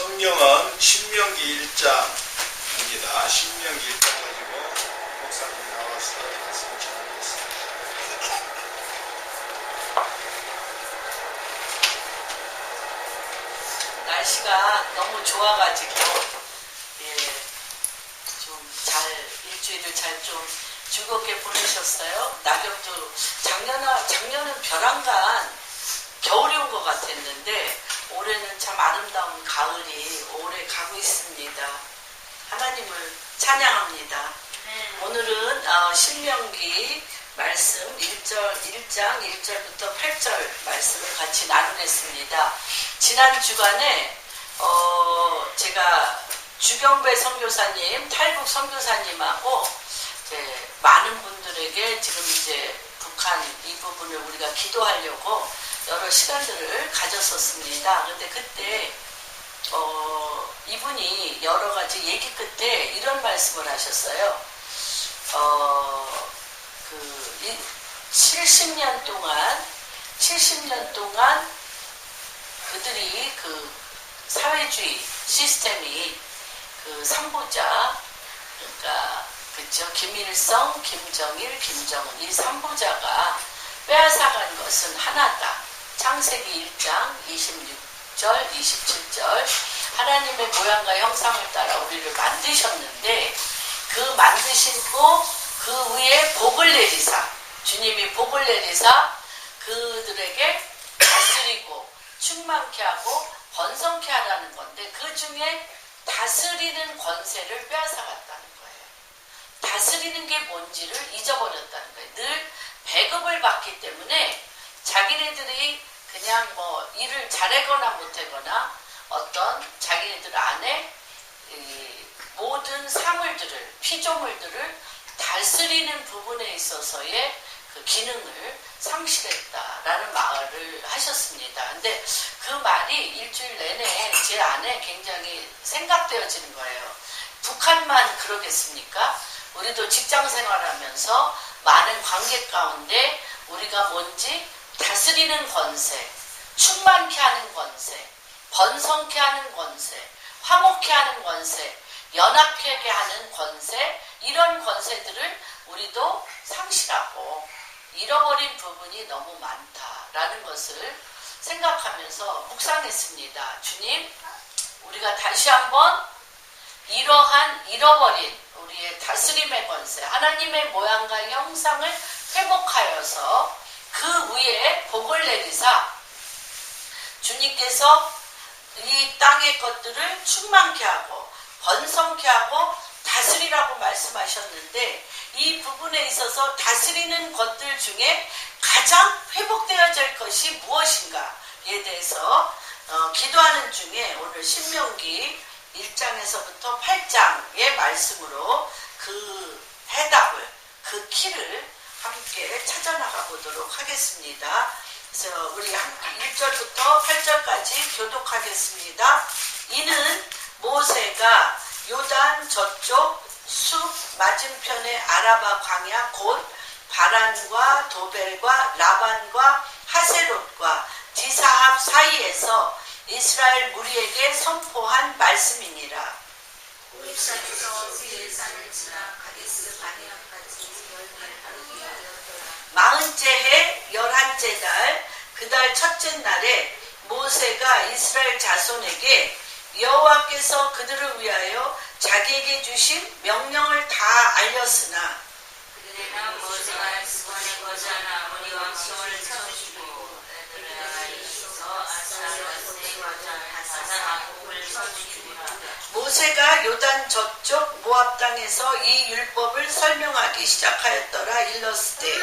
성경은 신명기 1장입니다. 신명기 1장 가지고 목사님 나와서 말씀을 전하겠습니다. 날씨가 너무 좋아가지고 좀 일주일을 잘 좀 즐겁게 보내셨어요. 낙엽도 작년은 벼랑간 겨울이 온 것 같았는데 올해는 참 아름다운 가을이 오래 가고 있습니다. 하나님을 찬양합니다. 오늘은 신명기 말씀 1장 1절부터 8절 말씀을 같이 나누겠습니다. 지난 주간에 제가 주경배 선교사님, 탈북 선교사님하고 많은 분들에게 지금 이제 북한 이 부분을 우리가 기도하려고 여러 시간들을 가졌었습니다. 근데 그때 이분이 여러 가지 얘기 끝에 이런 말씀을 하셨어요. 70년 동안 그들이 그 사회주의 시스템이 그 3부자, 그러니까 그렇죠. 김일성, 김정일, 김정은 이 3부자가 빼앗아간 것은 하나다. 창세기 1장 26절, 27절 하나님의 모양과 형상을 따라 우리를 만드셨는데 그 만드시고 그 위에 복을 내리사 주님이 복을 내리사 그들에게 다스리고 충만케 하고 번성케 하라는 건데 그 중에 다스리는 권세를 빼앗아갔다는 거예요. 다스리는 게 뭔지를 잊어버렸다는 거예요. 늘 배급을 받기 때문에 자기네들이 그냥 뭐 일을 잘하거나 못하거나 어떤 자기네들 안에 모든 사물들을 피조물들을 다스리는 부분에 있어서의 그 기능을 상실했다라는 말을 하셨습니다. 근데 그 말이 일주일 내내 제 안에 굉장히 생각되어지는 거예요. 북한만 그러겠습니까? 우리도 직장 생활하면서 많은 관계 가운데 우리가 뭔지 다스리는 권세, 충만케 하는 권세, 번성케 하는 권세, 화목케 하는 권세, 연합하게 하는 권세, 이런 권세들을 우리도 상실하고 잃어버린 부분이 너무 많다라는 것을 생각하면서 묵상했습니다. 주님, 우리가 다시 한번 이러한 잃어버린 우리의 다스림의 권세, 하나님의 모양과 형상을 회복하여서 그 위에 복을 내리사 주님께서 이 땅의 것들을 충만케 하고 번성케 하고 다스리라고 말씀하셨는데 이 부분에 있어서 다스리는 것들 중에 가장 회복되어야 될 것이 무엇인가에 대해서 기도하는 중에 오늘 신명기 1장에서부터 8장의 말씀으로 그 해답을, 그 키를 함께 찾아나가 보도록 하겠습니다. 그래서 우리 함께 1절부터 8절까지 교독하겠습니다. 이는 모세가 요단 저쪽 숲 맞은편의 아라바 광야 곧 바란과 도벨과 라반과 하세롯과 디사합 사이에서 이스라엘 무리에게 선포한 말씀이니라. 옵산에서 세일산을 지나 가데스 바네아까지 10날 하루에 하였더라. 40째 해 11째 달 그 달 첫째 날에 모세가 이스라엘 자손에게 여호와께서 그들을 위하여 자기에게 주신 명령을 다 알렸으나 그들에는 모세가 스본의 거자나 아모리 왕 시온을 쳐주시고 그들에가 이시서 아사와 소의 거자 아사하고를 쳐주시니라. 모세가 요단 저쪽 모압 땅에서 이 율법을 설명하기 시작하였더라. 일러스되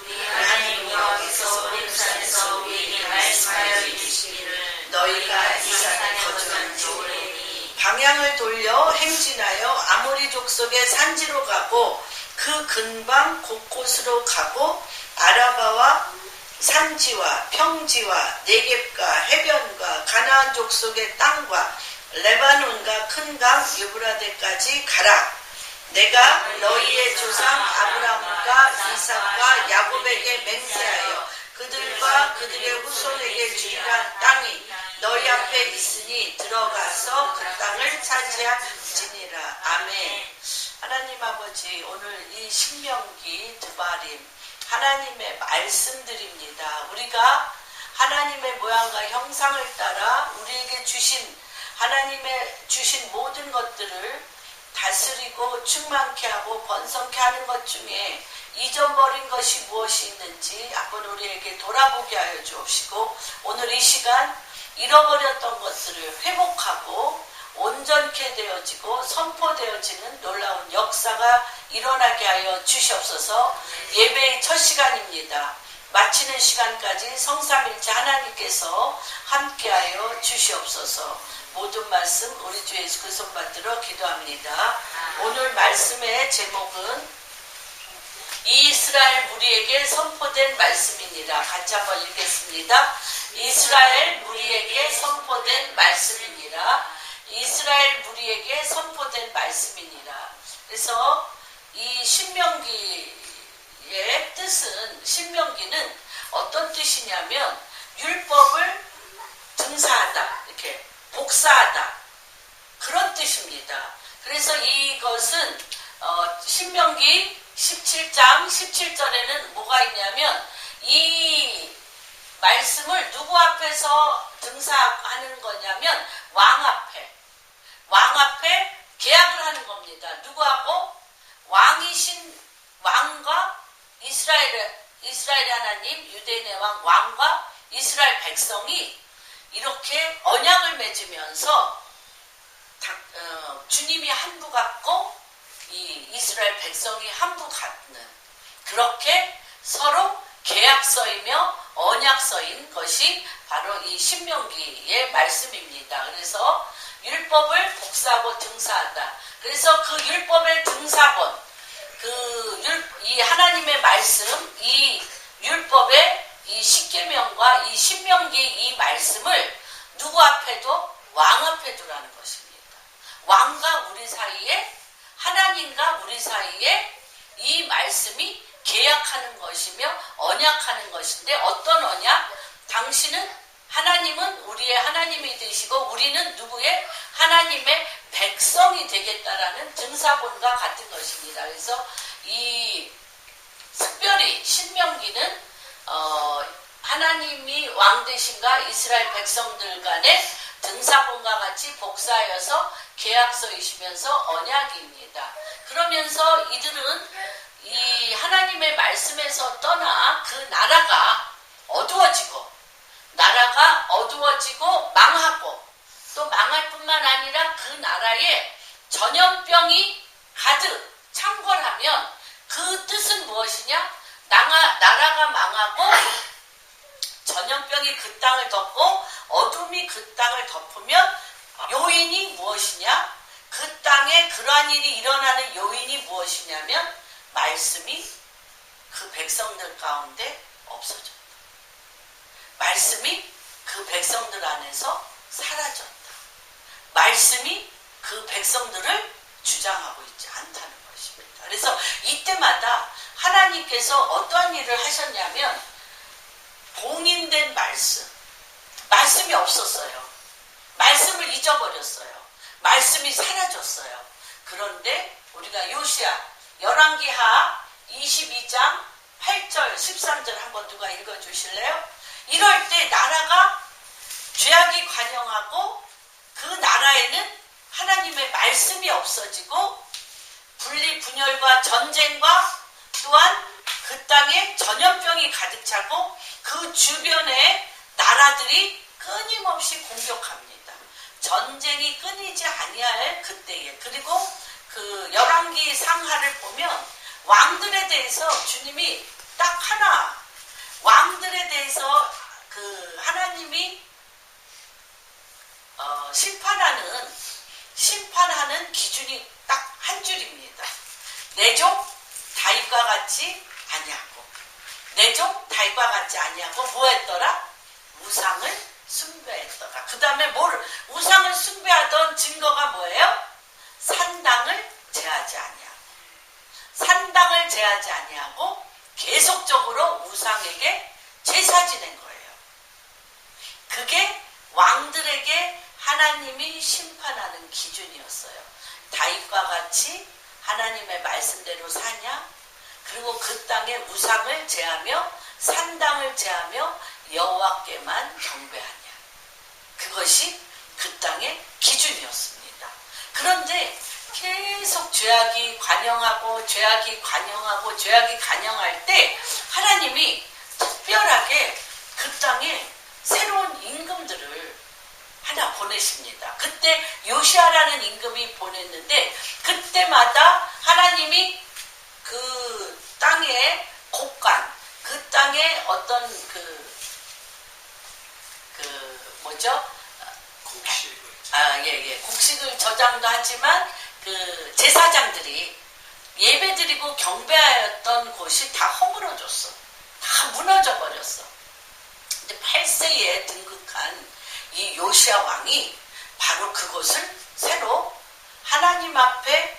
우리 하나님 여호와께서 오렙산에서 우리에게 말씀하여 이르시기를 너희가 이 산에 거주한 지 오래니 방향을 돌려 행진하여 아모리 족속의 산지로 가고 그 근방 곳곳으로 가고 아라바와 산지와 평지와 네겝과 해변과 가나안 족속의 땅과 레바논과 큰 강 유브라데까지 가라. 내가 너희의 조상 아브라함과 이삭과 야곱에게 맹세하여 그들과 그들의 후손에게 주리란 땅이 너희 앞에 있으니 들어가서 그 땅을 차지할지니라. 아멘. 하나님 아버지, 오늘 이 신명기 드바림 하나님의 말씀드립니다. 우리가 하나님의 모양과 형상을 따라 우리에게 주신 하나님의 주신 모든 것들을 다스리고 충만케 하고 번성케 하는 것 중에 잊어버린 것이 무엇이 있는지 한번 우리에게 돌아보게 하여 주옵시고, 오늘 이 시간 잃어버렸던 것들을 회복하고 온전케 되어지고 선포되어지는 놀라운 역사가 일어나게 하여 주시옵소서. 예배의 첫 시간입니다. 마치는 시간까지 성삼일체 하나님께서 함께하여 주시옵소서. 모든 말씀 우리 주 예수 그리스도 받들어 기도합니다. 오늘 말씀의 제목은 이스라엘 무리에게 선포된 말씀입니다. 같이 한번 읽겠습니다. 이스라엘 무리에게 선포된 말씀입니다. 이스라엘 무리에게 선포된 말씀이니라. 그래서 이 신명기의 뜻은, 신명기는 어떤 뜻이냐면 율법을 등사하다, 이렇게 복사하다, 그런 뜻입니다. 그래서 이것은 신명기 17장 17절에는 뭐가 있냐면 이 말씀을 누구 앞에서 등사하는 거냐면 왕 앞에 계약을 하는 겁니다. 누구하고? 왕과 이스라엘의 하나님, 유대인의 왕과 이스라엘 백성이 이렇게 언약을 맺으면서 주님이 한부 같고 이 이스라엘 백성이 한부 같는, 그렇게 서로 계약서이며 언약서인 것이 바로 이 신명기의 말씀입니다. 그래서 율법을 복사하고 등사하다. 그래서 그 율법의 등사본, 이 하나님의 말씀, 이 율법의 이 십계명과 이 신명기 이 말씀을 누구 앞에도? 왕 앞에 두라는 것입니다. 왕과 우리 사이에, 하나님과 우리 사이에 이 말씀이 계약하는 것이며 언약하는 것인데, 어떤 언약? 하나님은 우리의 하나님이 되시고 우리는 누구의? 하나님의 백성이 되겠다라는 등사본과 같은 것입니다. 그래서 이 특별히 신명기는 하나님이 왕 되신가 이스라엘 백성들 간의 등사본과 같이 복사하여서 계약서이시면서 언약입니다. 그러면서 이들은 이 하나님의 말씀에서 떠나 그 나라가 어두워지고 망하고, 또 망할 뿐만 아니라 그 나라에 전염병이 가득 창궐하면 그 뜻은 무엇이냐? 나라가 망하고 전염병이 그 땅을 덮고 어둠이 그 땅을 덮으면 요인이 무엇이냐? 그 땅에 그러한 일이 일어나는 요인이 무엇이냐면 말씀이 그 백성들 가운데 없어졌다. 말씀이 그 백성들 안에서 사라졌다. 말씀이 그 백성들을 주장하고 있지 않다는 것입니다. 그래서 이때마다 하나님께서 어떠한 일을 하셨냐면 봉인된 말씀이 없었어요. 말씀을 잊어버렸어요. 말씀이 사라졌어요. 그런데 우리가 요시야 열왕기하 22장 8절 13절 한번 누가 읽어주실래요? 이럴 때 나라가 죄악이 관영하고 그 나라에는 하나님의 말씀이 없어지고 분리분열과 전쟁과 또한 그 땅에 전염병이 가득 차고 그 주변의 나라들이 끊임없이 공격합니다. 전쟁이 끊이지 아니할 그때에. 그리고 그 열왕기 상하를 보면 왕들에 대해서 주님이 딱 하나, 왕들에 대해서 그 하나님이 심판하는 기준이 딱 한 줄입니다. 내 종 다윗과 같이 아니하고, 내 종 다윗과 같이 아니하고 뭐 했더라? 우상을 숭배했더라. 그 다음에 우상을 숭배하던 증거가 뭐예요? 산당을 제하지 아니하고 계속적으로 우상에게 제사 지낸 거예요. 그게 왕들에게 하나님이 심판하는 기준이었어요. 다윗과 같이 하나님의 말씀대로 사냐? 그리고 그 땅의 우상을 제하며 산당을 제하며 여호와께만 경배하냐? 그것이 그 땅의 기준이었습니다. 그런데 계속 죄악이 관영하고 관영할 때 하나님이 특별하게 그 땅에 새로운 임금들을 하나 보내십니다. 그때 요시아라는 임금이 보냈는데 그때마다 하나님이 그 땅의 곡간, 그 땅의 어떤 곡식을 저장도 하지만 그 제사장들이 예배드리고 경배하였던 곳이 다 허물어졌어. 다 무너져 버렸어. 근데 8세에 등극한 이 요시아 왕이 바로 그곳을 새로 하나님 앞에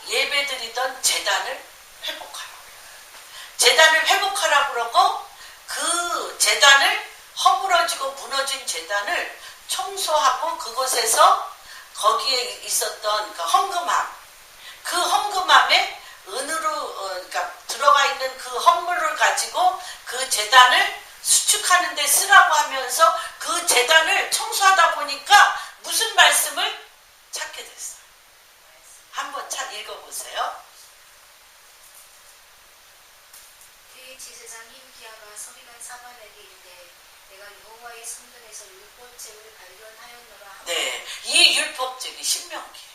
예배드리던 제단을 회복하라고 그러고 그 제단을 허물어지고 무너진 제단을 청소하고 그곳에서 거기에 있었던 그 헝금함에 그러니까 들어가 있는 그 헌물을 가지고 그 제단을 수축하는 데 쓰라고 하면서 그 제단을 청소하다 보니까 무슨 말씀을 찾게 됐어요. 한번 읽어보세요. 그의 제사장 hilki야가 서기관 사반에게 이르되 내가 여호와의 성전에서 율법책을 발견하였노라 하고. 네, 이 율법책이 신명기예요.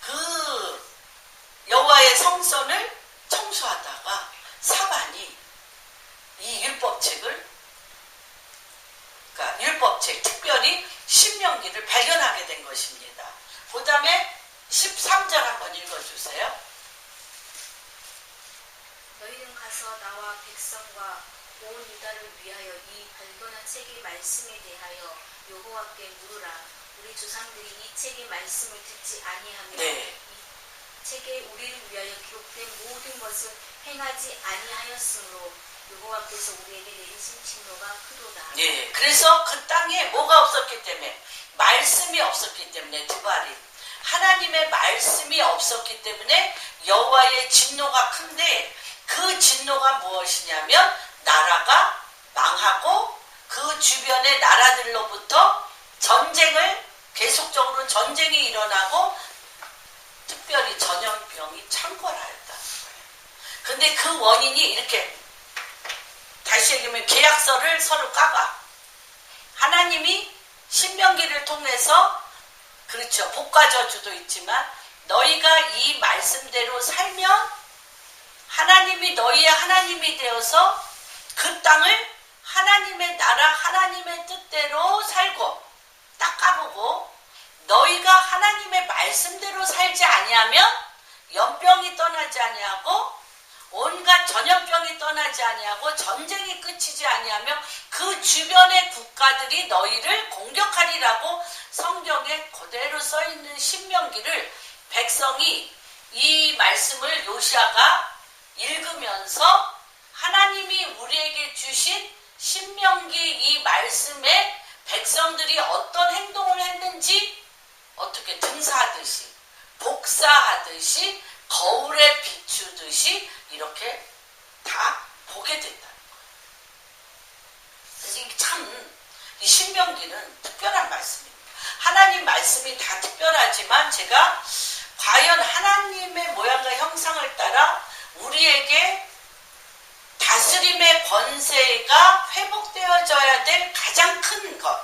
그 여호와의 성전을 청소하다가 사반이 이 율법책, 특별히 신명기를 발견하게 된 것입니다. 그 다음에 13절 한번 읽어주세요. 너희는 가서 나와 백성과 온 유다를 위하여 이 발견한 책의 말씀에 대하여 여호와께 물으라. 우리 조상들이 이 책의 말씀을 듣지 아니하며 네. 이 책에 우리를 위하여 기록된 모든 것을 행하지 아니하였으므로 여호와께서 우리에게 내리신 진노가 크도다. 네, 그래서 그 땅에 뭐가 없었기 때문에? 말씀이 없었기 때문에 두바리. 하나님의 말씀이 없었기 때문에 여호와의 진노가 큰데 그 진노가 무엇이냐면 나라가 망하고 그 주변의 나라들로부터 계속적으로 전쟁이 일어나고 특별히 전염병이 창궐하였다는 거예요. 근데 그 원인이 이렇게 다시 얘기하면 계약서를 서로 까봐. 하나님이 신명기를 통해서 그렇죠. 복과 저주도 있지만 너희가 이 말씀대로 살면 하나님이 너희의 하나님이 되어서 그 땅을 하나님의 나라 하나님의 뜻대로 살고 딱 까보고 너희가 하나님의 말씀대로 살지 아니하면 연병이 떠나지 아니하고 온갖 전염병이 떠나지 아니하고 전쟁이 끝이지 아니하며 그 주변의 국가들이 너희를 공격하리라고 성경에 그대로 써있는 신명기를 백성이 이 말씀을 요시아가 읽으면서 하나님이 우리에게 주신 신명기 이 말씀에 백성들이 어떤 행동을 했는지 어떻게 등사하듯이 복사하듯이 거울에 비추듯이 이렇게 다 보게 된다는 거예요. 그래서 이게 참 이 신명기는 특별한 말씀입니다. 하나님 말씀이 다 특별하지만 제가 과연 하나님의 모양과 형상을 따라 우리에게 다스림의 권세가 회복되어져야 될 가장 큰 것,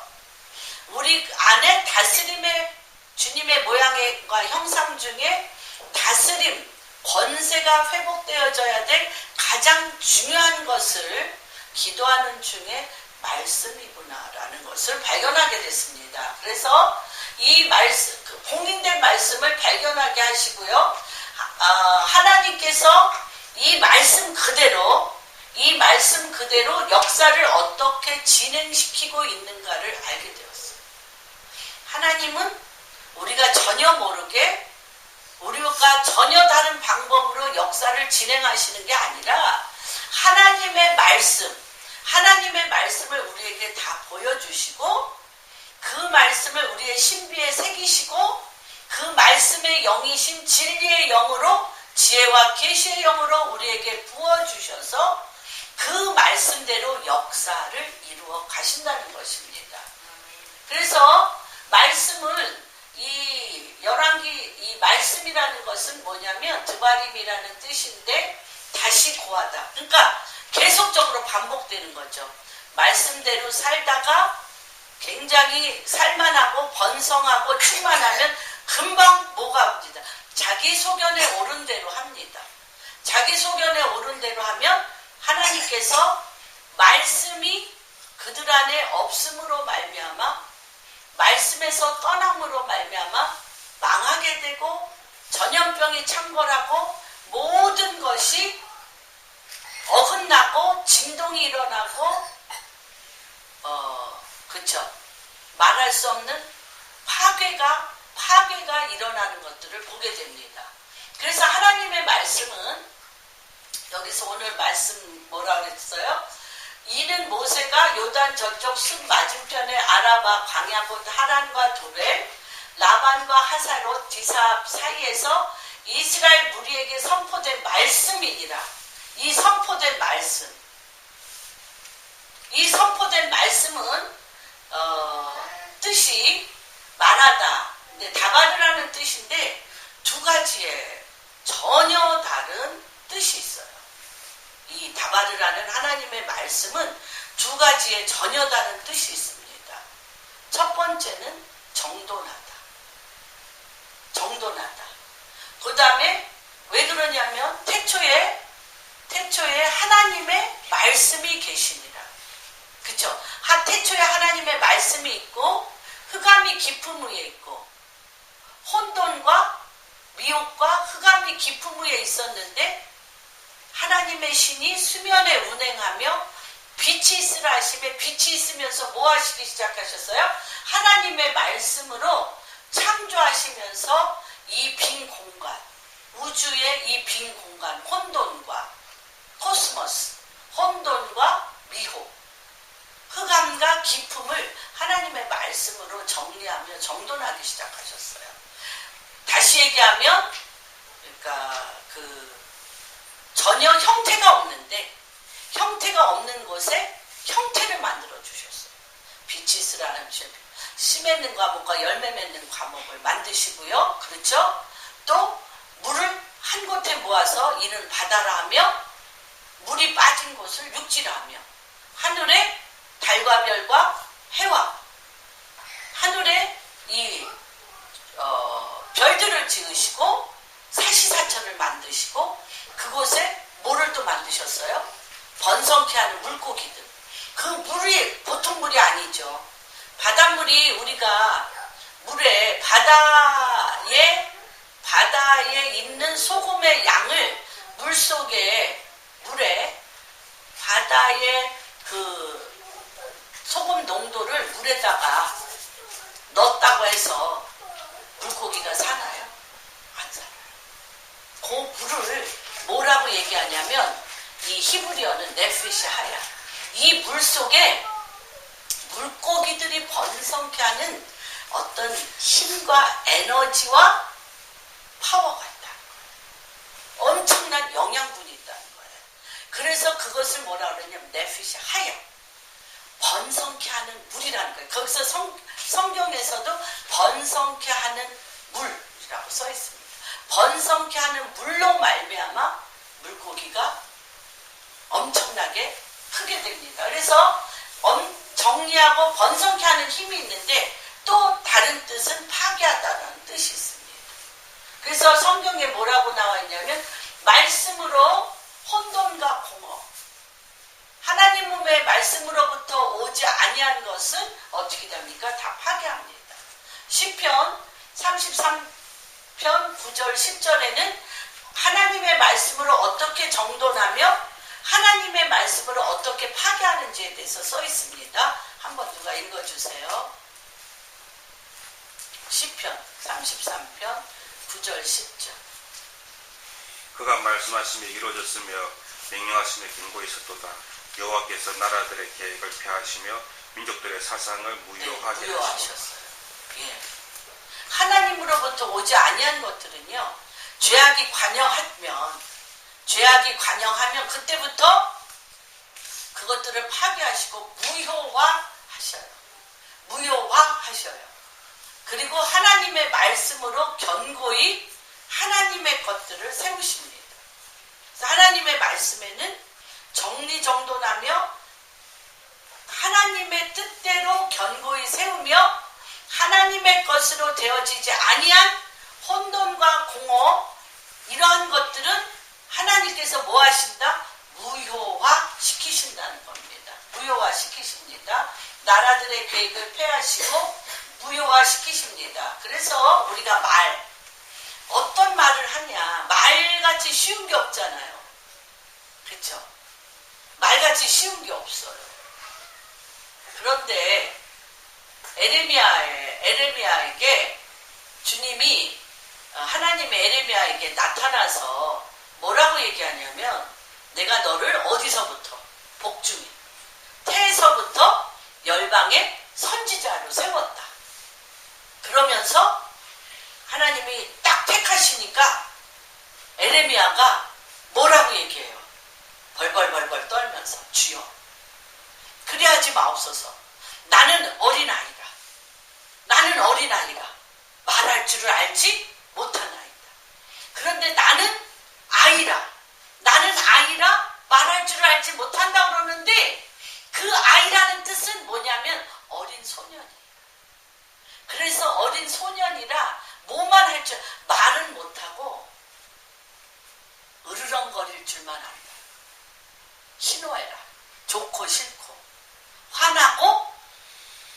우리 안에 다스림의 주님의 모양과 형상 중에 다스림, 권세가 회복되어져야 될 가장 중요한 것을 기도하는 중에 말씀이구나라는 것을 발견하게 됐습니다. 그래서 이 말씀, 공인된 말씀을 발견하게 하시고요. 하나님께서 이 말씀 그대로 역사를 어떻게 진행시키고 있는가를 알게 되었어요. 하나님은 우리가 전혀 모르게 우리가 전혀 다른 방법으로 역사를 진행하시는 게 아니라 하나님의 말씀, 하나님의 말씀을 우리에게 다 보여주시고 그 말씀을 우리의 신비에 새기시고 그 말씀의 영이신 진리의 영으로 지혜와 계시의 영으로 우리에게 부어주셔서 그 말씀대로 역사를 이루어 가신다는 것입니다. 그래서 말씀을 이 열왕기 이 말씀이라는 것은 뭐냐면 드바림이라는 뜻인데 다시 고하다. 그러니까 계속적으로 반복되는 거죠. 말씀대로 살다가 굉장히 살만하고 번성하고 충만하면 금방 뭐가 옵니다. 자기 소견에 오른 대로 합니다. 자기 소견에 오른 대로 하면 하나님께서 말씀이 그들 안에 없음으로 말미암아 말씀에서 떠남으로 말미암아 망하게 되고 전염병이 창궐하고 모든 것이 어긋나고 진동이 일어나고 그쵸 말할 수 없는 파괴가 일어나는 것들을 보게 됩니다. 그래서 하나님의 말씀은 여기서 오늘 말씀 뭐라 그랬어요? 이는 모세가 요단 저쪽 숲 맞은편에 아라바 광야곧 하란과 도벨 라반과 하사롯 디사압 사이에서 이스라엘 무리에게 선포된 말씀이니라. 이 선포된 말씀. 이 선포된 말씀은 뜻이 말하다. 다바르라는 뜻인데 두 가지의 전혀 다른 뜻이 있어요. 이 다바르라는 하나님의 말씀은 두 가지의 전혀 다른 뜻이 있습니다. 첫 번째는 정돈하다. 정돈하다. 그 다음에 왜 그러냐면 태초에 하나님의 말씀이 계시니라. 그쵸? 태초에 하나님의 말씀이 있고 흑암이 깊음 위에 있고 혼돈과 미혹과 흑암이 깊음 위에 있었는데 하나님의 신이 수면에 운행하며 빛이 있으라 하시며 빛이 있으면서 뭐 하시기 시작하셨어요? 하나님의 말씀으로 창조하시면서 이 빈 공간, 우주의 이 빈 공간, 혼돈과 코스모스, 혼돈과 미혹, 흑암과 깊음을 하나님의 말씀으로 정리하며 정돈하기 시작하셨어요. 다시 얘기하면 그러니까 전혀 형태가 없는데 형태가 없는 곳에 형태를 만들어 주셨어요. 빛이 있으라는 씨 맺는 과목과 열매 맺는 과목을 만드시고요. 그렇죠? 또 물을 한 곳에 모아서 이는 바다라 하며 물이 빠진 곳을 육지라 하며 하늘에 달과 별과 해와 하늘에 이 별들을 지으시고 사시사철을 만드시고 그곳에 뭐를 또 만드셨어요? 번성케 하는 물고기들. 그 물이 보통 물이 아니죠. 바닷물이 우리가 물에 바다에 있는 소금의 양을 물에 바다의 그 소금 농도를 물에다가 넣었다고 해서 물고기가 사나요? 안 살아요. 그 물을 뭐라고 얘기하냐면 이 히브리어는 네피시 하야. 이 물 속에 물고기들이 번성케 하는 어떤 힘과 에너지와 파워가 있다는 거예요. 엄청난 영양분이 있다는 거예요. 그래서 그것을 뭐라 그러냐면 네피시 하야. 번성케 하는 물이라는 거예요. 거기서 성경에서도 번성케 하는 물이라고 써 있습니다. 번성케 하는 물로 말미암아 물고기가 엄청나게 크게 됩니다. 그래서 정리하고 번성케 하는 힘이 있는데 또 다른 뜻은 파괴하다라는 뜻이 있습니다. 그래서 성경에 뭐라고 나와 있냐면 말씀으로 혼돈과 공허 하나님의 말씀으로부터 오지 아니한 것은 어떻게 됩니까? 다 파괴합니다. 시편 33편 9절 10절에는 하나님의 말씀으로 어떻게 정돈하며 하나님의 말씀으로 어떻게 파괴하는지에 대해서 써 있습니다. 한번 누가 읽어주세요. 시편 33편 9절 10절. 그가 말씀하심이 이루어졌으며 명령하심에 견고히 있었도다. 여호와께서 나라들의 계획을 폐하시며 민족들의 사상을 무효하게 하시고 무효하셨어요. 예. 하나님으로부터 오지 아니한 것들은요, 죄악이 관영하면 그때부터 그것들을 파괴하시고 무효화하셔요. 그리고 하나님의 말씀으로 견고히 하나님의 것들을 세우십니다. 그래서 하나님의 말씀에는 정리정돈하며 하나님의 뜻대로 견고히 세우며 하나님의 것으로 되어지지 아니한 혼돈과 공허, 이러한 것들은 하나님께서 뭐 하신다? 무효화시키신다는 겁니다. 무효화시키십니다. 나라들의 계획을 폐하시고 무효화시키십니다. 그래서 우리가 어떤 말을 하냐, 말같이 쉬운 게 없잖아요. 그렇죠? 말같이 쉬운 게 없어요. 그런데 에레미야에게 주님이, 하나님의 에레미야에게 나타나서 뭐라고 얘기하냐면, 내가 너를 어디서부터? 복중에 태에서부터 열방의 선지자로 세웠다. 그러면서 하나님이 딱 택하시니까 에레미야가 뭐라고 얘기해요? 벌벌벌벌 떨면서, 주여 그리하지 마옵소서. 나는 어린아이라. 말할 줄을 알지 못하나이다. 그런데 나는 아이라 말할 줄을 알지 못한다고 그러는데, 그 아이라는 뜻은 뭐냐면 어린 소년이에요. 그래서 어린 소년이라 뭐만 할 줄, 말은 못하고 으르렁거릴 줄만 안다. 신호해라. 좋고 싫고 화나고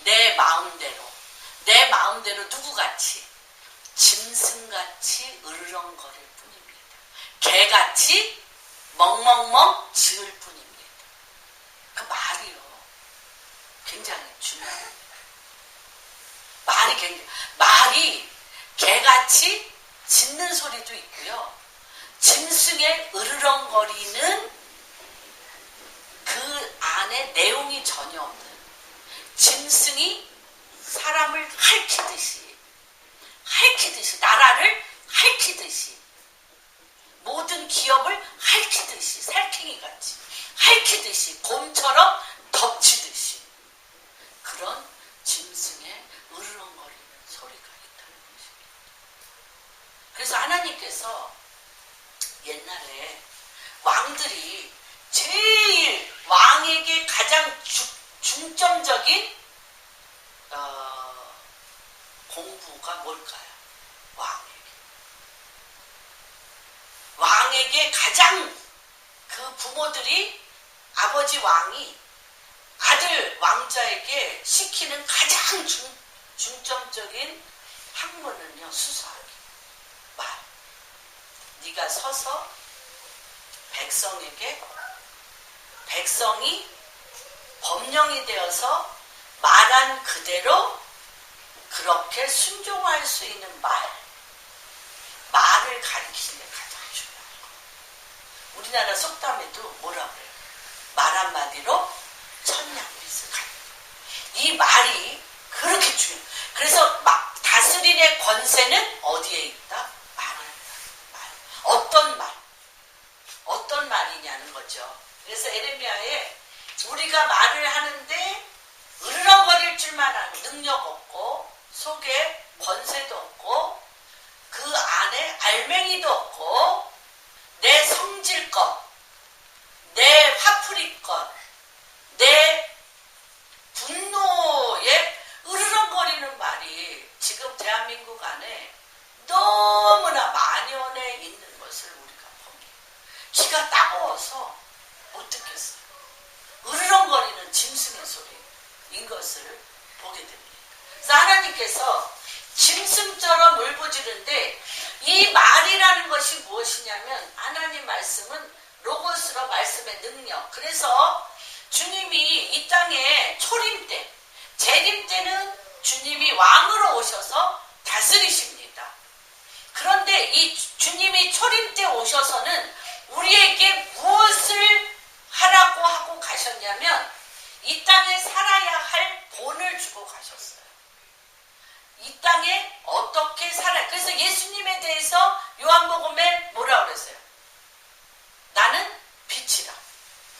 내 마음대로 누구같이? 짐승같이 으르렁거릴 뿐입니다. 개같이 멍멍멍 짖을 뿐입니다. 그 말이요, 굉장히 중요합니다. 말이 개같이 짖는 소리도 있고요, 짐승의 으르렁거리는 그 안에 내용이 전혀 없는, 짐승이 사람을 핥히듯이 나라를 핥히듯이, 모든 기업을 핥히듯이, 살쾡이같이 핥히듯이, 곰처럼 덮치듯이, 그런 짐승의 으르렁거리는 소리가 있다는 것입니다. 그래서 하나님께서 옛날에 왕들이 제일 왕에게 가장 중점적인 공부가 뭘까요? 왕에게 가장, 그 부모들이, 아버지 왕이 아들 왕자에게 시키는 가장 중점적인 학문은요, 수사하기. 말. 네가 서서 백성이 법령이 되어서 말한 그대로 그렇게 순종할 수 있는 말을 가리키는 게 가장 중요한 거예요. 우리나라 속담에도 뭐라 그래요? 말 한마디로 천냥빚을 갚는. 이 말이 그렇게 중요해요. 그래서 다스림의 권세는 어디에 있다? 말에 있다. 어떤 말이냐는 거죠. 그래서 에레미야에 우리가 말을 하는데 으르렁거릴 줄만 아는 능력 없고, 속에 권세도 없고, 그 안에 알맹이도 없고, 내 성질껏, 내 화풀이껏, 내 분노에 으르렁거리는 말이 지금 대한민국 안에 너무나 만연해 있는 것을 우리가 봅니다. 귀가 따가워서 못 듣겠어요. 으르렁거리는 짐승의 소리인 것을 보게 됩니다. 그래서 하나님께서 짐승처럼 울부짖는데, 이 말이라는 것이 무엇이냐면 하나님 말씀은 로고스로 말씀의 능력. 그래서 주님이 이 땅에 초림 때, 재림 때는 주님이 왕으로 오셔서 다스리십니다. 그런데 이 주님이 초림 때 오셔서는 우리에게 무엇을 하라고 하고 가셨냐면 이 땅에 살아야 할 본을 주고 가셨어요. 이 땅에 어떻게 살아야. 그래서 예수님에 대해서 요한복음에 뭐라 그랬어요? 나는 빛이라.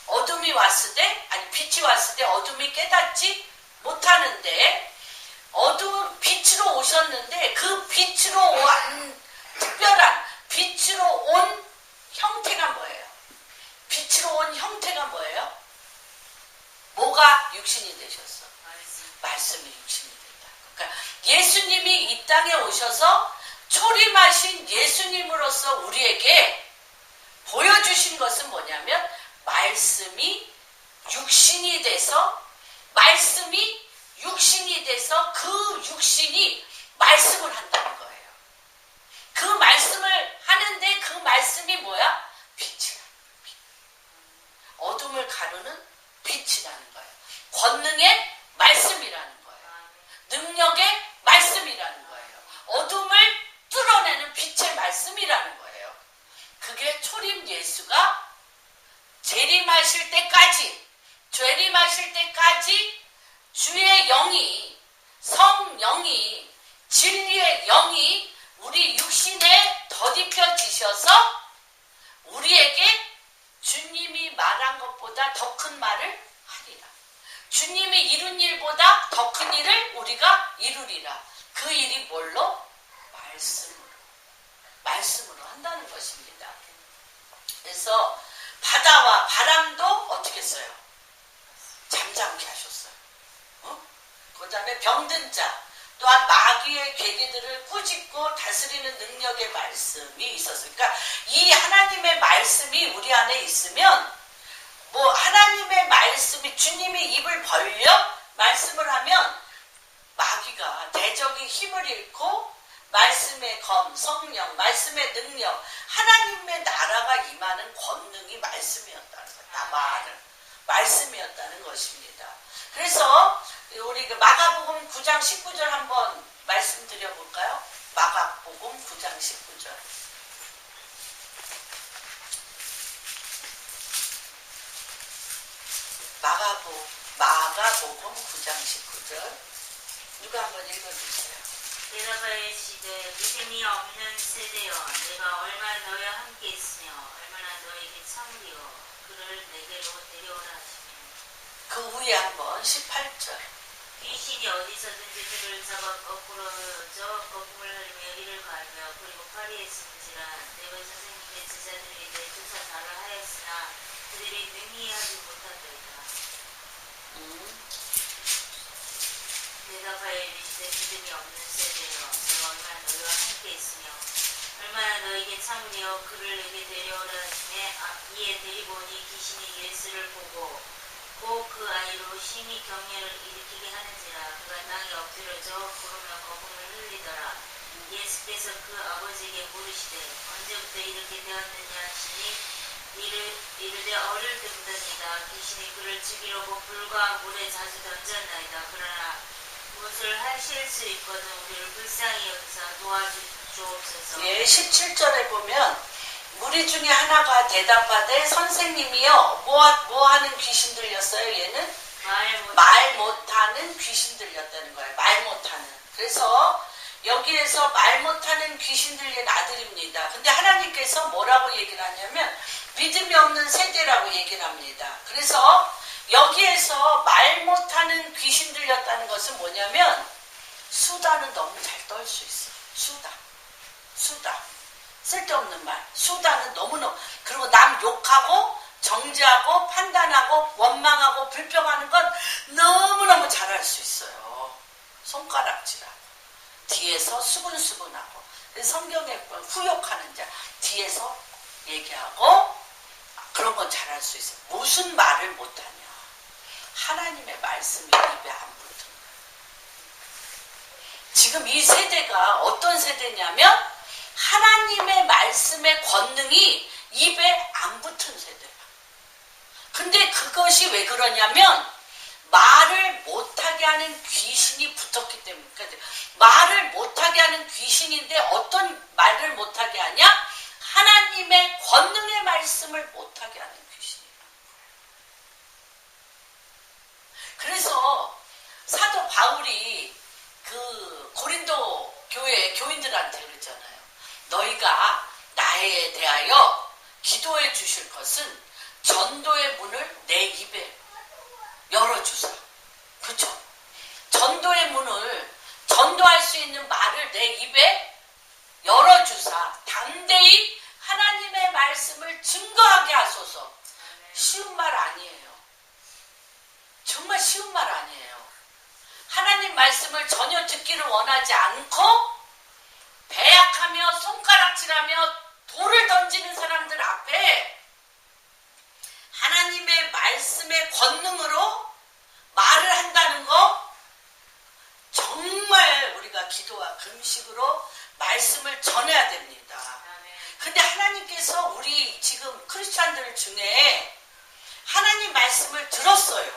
어둠이 왔을 때, 아니 빛이 왔을 때 어둠이 깨닫지 못하는데 빛으로 오셨는데 그 빛으로 온 특별한 빛으로 온 형태가 뭐예요? 빛으로 온 형태가 뭐예요? 뭐가 육신이 되셨어? 말씀이 육신이 된다. 그러니까 예수님이 이 땅에 오셔서 초림하신 예수님으로서 우리에게 보여주신 것은 뭐냐면 말씀이 육신이 돼서 그 육신이 말씀을 한다는 거예요. 그 말씀을 하는데 그 말씀이 뭐야? 빛이라는 거예요. 어둠을 가르는 빛이라는 거예요. 권능의 말씀이라는 거예요. 능력의 말씀이라는 거예요. 어둠을 뚫어내는 빛의 말씀이라는 거예요. 그게 초림 예수가 재림하실 때까지 주의 영이, 성령이, 진리의 영이 우리 육신에 덧입혀지셔서 우리에게 주님이 말한 것보다 더 큰 말을 하리라. 주님이 이룬 일보다 더 큰 일을 우리가 이루리라. 그 일이 뭘로? 말씀으로 한다는 것입니다. 그래서 바다와 바람도 어떻게 했어요? 잠잠케 하셨어요. 그 다음에 병든 자, 또한 마귀의 괴계들을 꾸짖고 다스리는 능력의 말씀이 있었어요. 그러니까 이 하나님의 말씀이 우리 안에 있으면 하나님의 말씀이 주님이 입을 벌려 말씀을 하면 마귀가 대적이 힘을 잃고 말씀의 검, 성령, 말씀의 능력, 하나님의 나라가 임하는 권능이 말씀이었다는 거예요. 말씀이었다는 것입니다. 그래서 우리 마가복음 9장 19절 한번 말씀드려볼까요? 마가복음 9장 19절. 마가복음 9장 19절. 누가 한번 읽어주세요. 대답하여 이르시되 믿음이 없는 세대여 내가 얼마나 너희와 함께 있으며 얼마나 너희에게 참으리요 그를 내게로 데려오라 하시며 그 후에 한번 18절. 귀신이 어디서든지 그를 잡아 거꾸로 져 거품을 흘리며 이를 가르며 그리고 파리에 숨지라 내가 선생님의 제자들이 내 조사 달라 하였으나 그들이 능히 하지 못한다이다. 대답하여 이르시되 믿음이 없는 세대여 내가 얼마나 너희와 함께 있으며 얼마나 너희에게 참으려 그를 내게 데려오라 하시매 이에 데리고 오니 귀신이 예수를 보고 곧 그 아이로 심히 경련을 일으키게 하는지라 그가 땅에 엎드려져 부르며 거품을 흘리더라. 예수께서 그 아버지에게 물으시되 언제부터 이렇게 되었느냐 하시니 이르되 어릴 때부터니이다. 귀신이 그를 죽이려고 불과 물에 자주 던졌나이다. 그러나 무엇을 하실 수 있거든 우리를 불쌍히 여기서 도와주옵소서. 예, 17절에 보면 무리 중에 하나가 대답하되 선생님이여 뭐 하는 귀신 들렸어요? 얘는 말 못하는 귀신 들렸다는 거예요. 말 못하는. 그래서 여기에서 말 못하는 귀신 들린 아들입니다. 근데 하나님께서 뭐라고 얘기를 하냐면 믿음이 없는 세대라고 얘기를 합니다. 그래서 여기에서 말 못하는 귀신 들렸다는 것은 뭐냐면 수다는 너무 잘 떨 수 있어. 수다. 쓸데없는 말. 수다는 너무너무. 그리고 남 욕하고 정죄하고 판단하고 원망하고 불평하는 건 너무너무 잘할 수 있어요. 손가락질하고 뒤에서 수근수근하고 성경에 후욕하는 자 뒤에서 얘기하고 그런 건 잘할 수 있어요. 무슨 말을 못하냐. 하나님의 말씀이 입에 안 붙은 거예요. 지금 이 세대가 어떤 세대냐면 하나님의 말씀의 권능이 입에 안 붙은 세대야. 근데 그것이 왜 그러냐면 말을 못하게 하는 귀신이 붙었기 때문에. 그러니까 말을 못하게 하는 귀신인데 어떤 말을 못하게 하냐? 하나님의 권능의 말씀을 못하게 하는 귀신이야. 바울이 그 고린도 교회 교인들한테 그랬잖아요. 너희가 나에 대하여 기도해 주실 것은 전도의 문을 내 입에 열어주사. 그렇죠? 전도의 문을, 전도할 수 있는 말을 내 입에 열어주사 담대히 하나님의 말씀을 증거하게 하소서. 쉬운 말 아니에요. 정말 쉬운 말 아니에요. 하나님 말씀을 전혀 듣기를 원하지 않고 배약하며 손가락질하며 돌을 던지는 사람들 앞에 하나님의 말씀의 권능으로 말을 한다는 거, 정말 우리가 기도와 금식으로 말씀을 전해야 됩니다. 근데 하나님께서 우리 지금 크리스찬들 중에 하나님 말씀을 들었어요.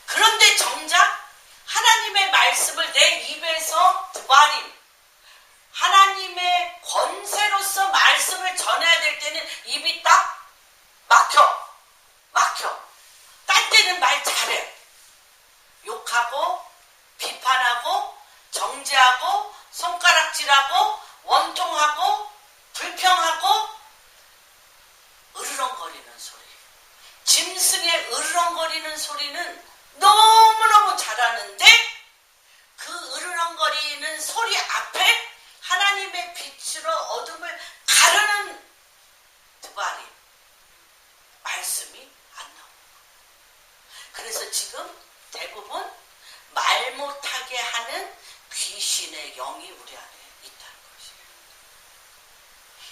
그런데 정작 하나님의 말씀을 내 입에서 드바림, 하나님의 권세로서 말씀을 전해야 될 때는 입이 딱 막혀. 딴 때는 말 잘해. 욕하고 비판하고 정죄하고 손가락질하고 원통하고 불평하고 으르렁거리는 소리. 짐승의 으르렁거리는 소리는 너무너무 잘하는데 그 으르렁거리는 소리 앞에 하나님의 빛으로 어둠을 가르는 드바리 말씀이 안 나옵니다. 그래서 지금 대부분 말 못하게 하는 귀신의 영이 우리 안에 있다는 것이에요.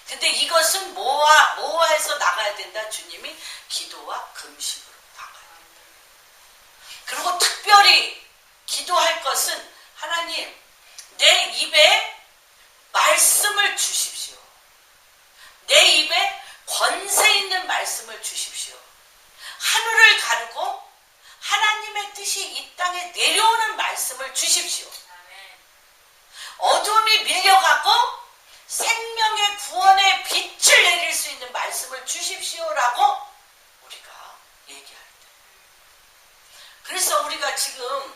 근데 이것은 모아해서 나가야 된다. 주님이 기도와 금식으로 나가야 된다. 그리고 특별히 기도할 것은 하나님 내 입에 말씀을 주십시오. 내 입에 권세 있는 말씀을 주십시오. 하늘을 가르고 하나님의 뜻이 이 땅에 내려오는 말씀을 주십시오. 어둠이 밀려가고 생명의 구원의 빛을 내릴 수 있는 말씀을 주십시오라고 우리가 얘기할 때. 그래서 우리가 지금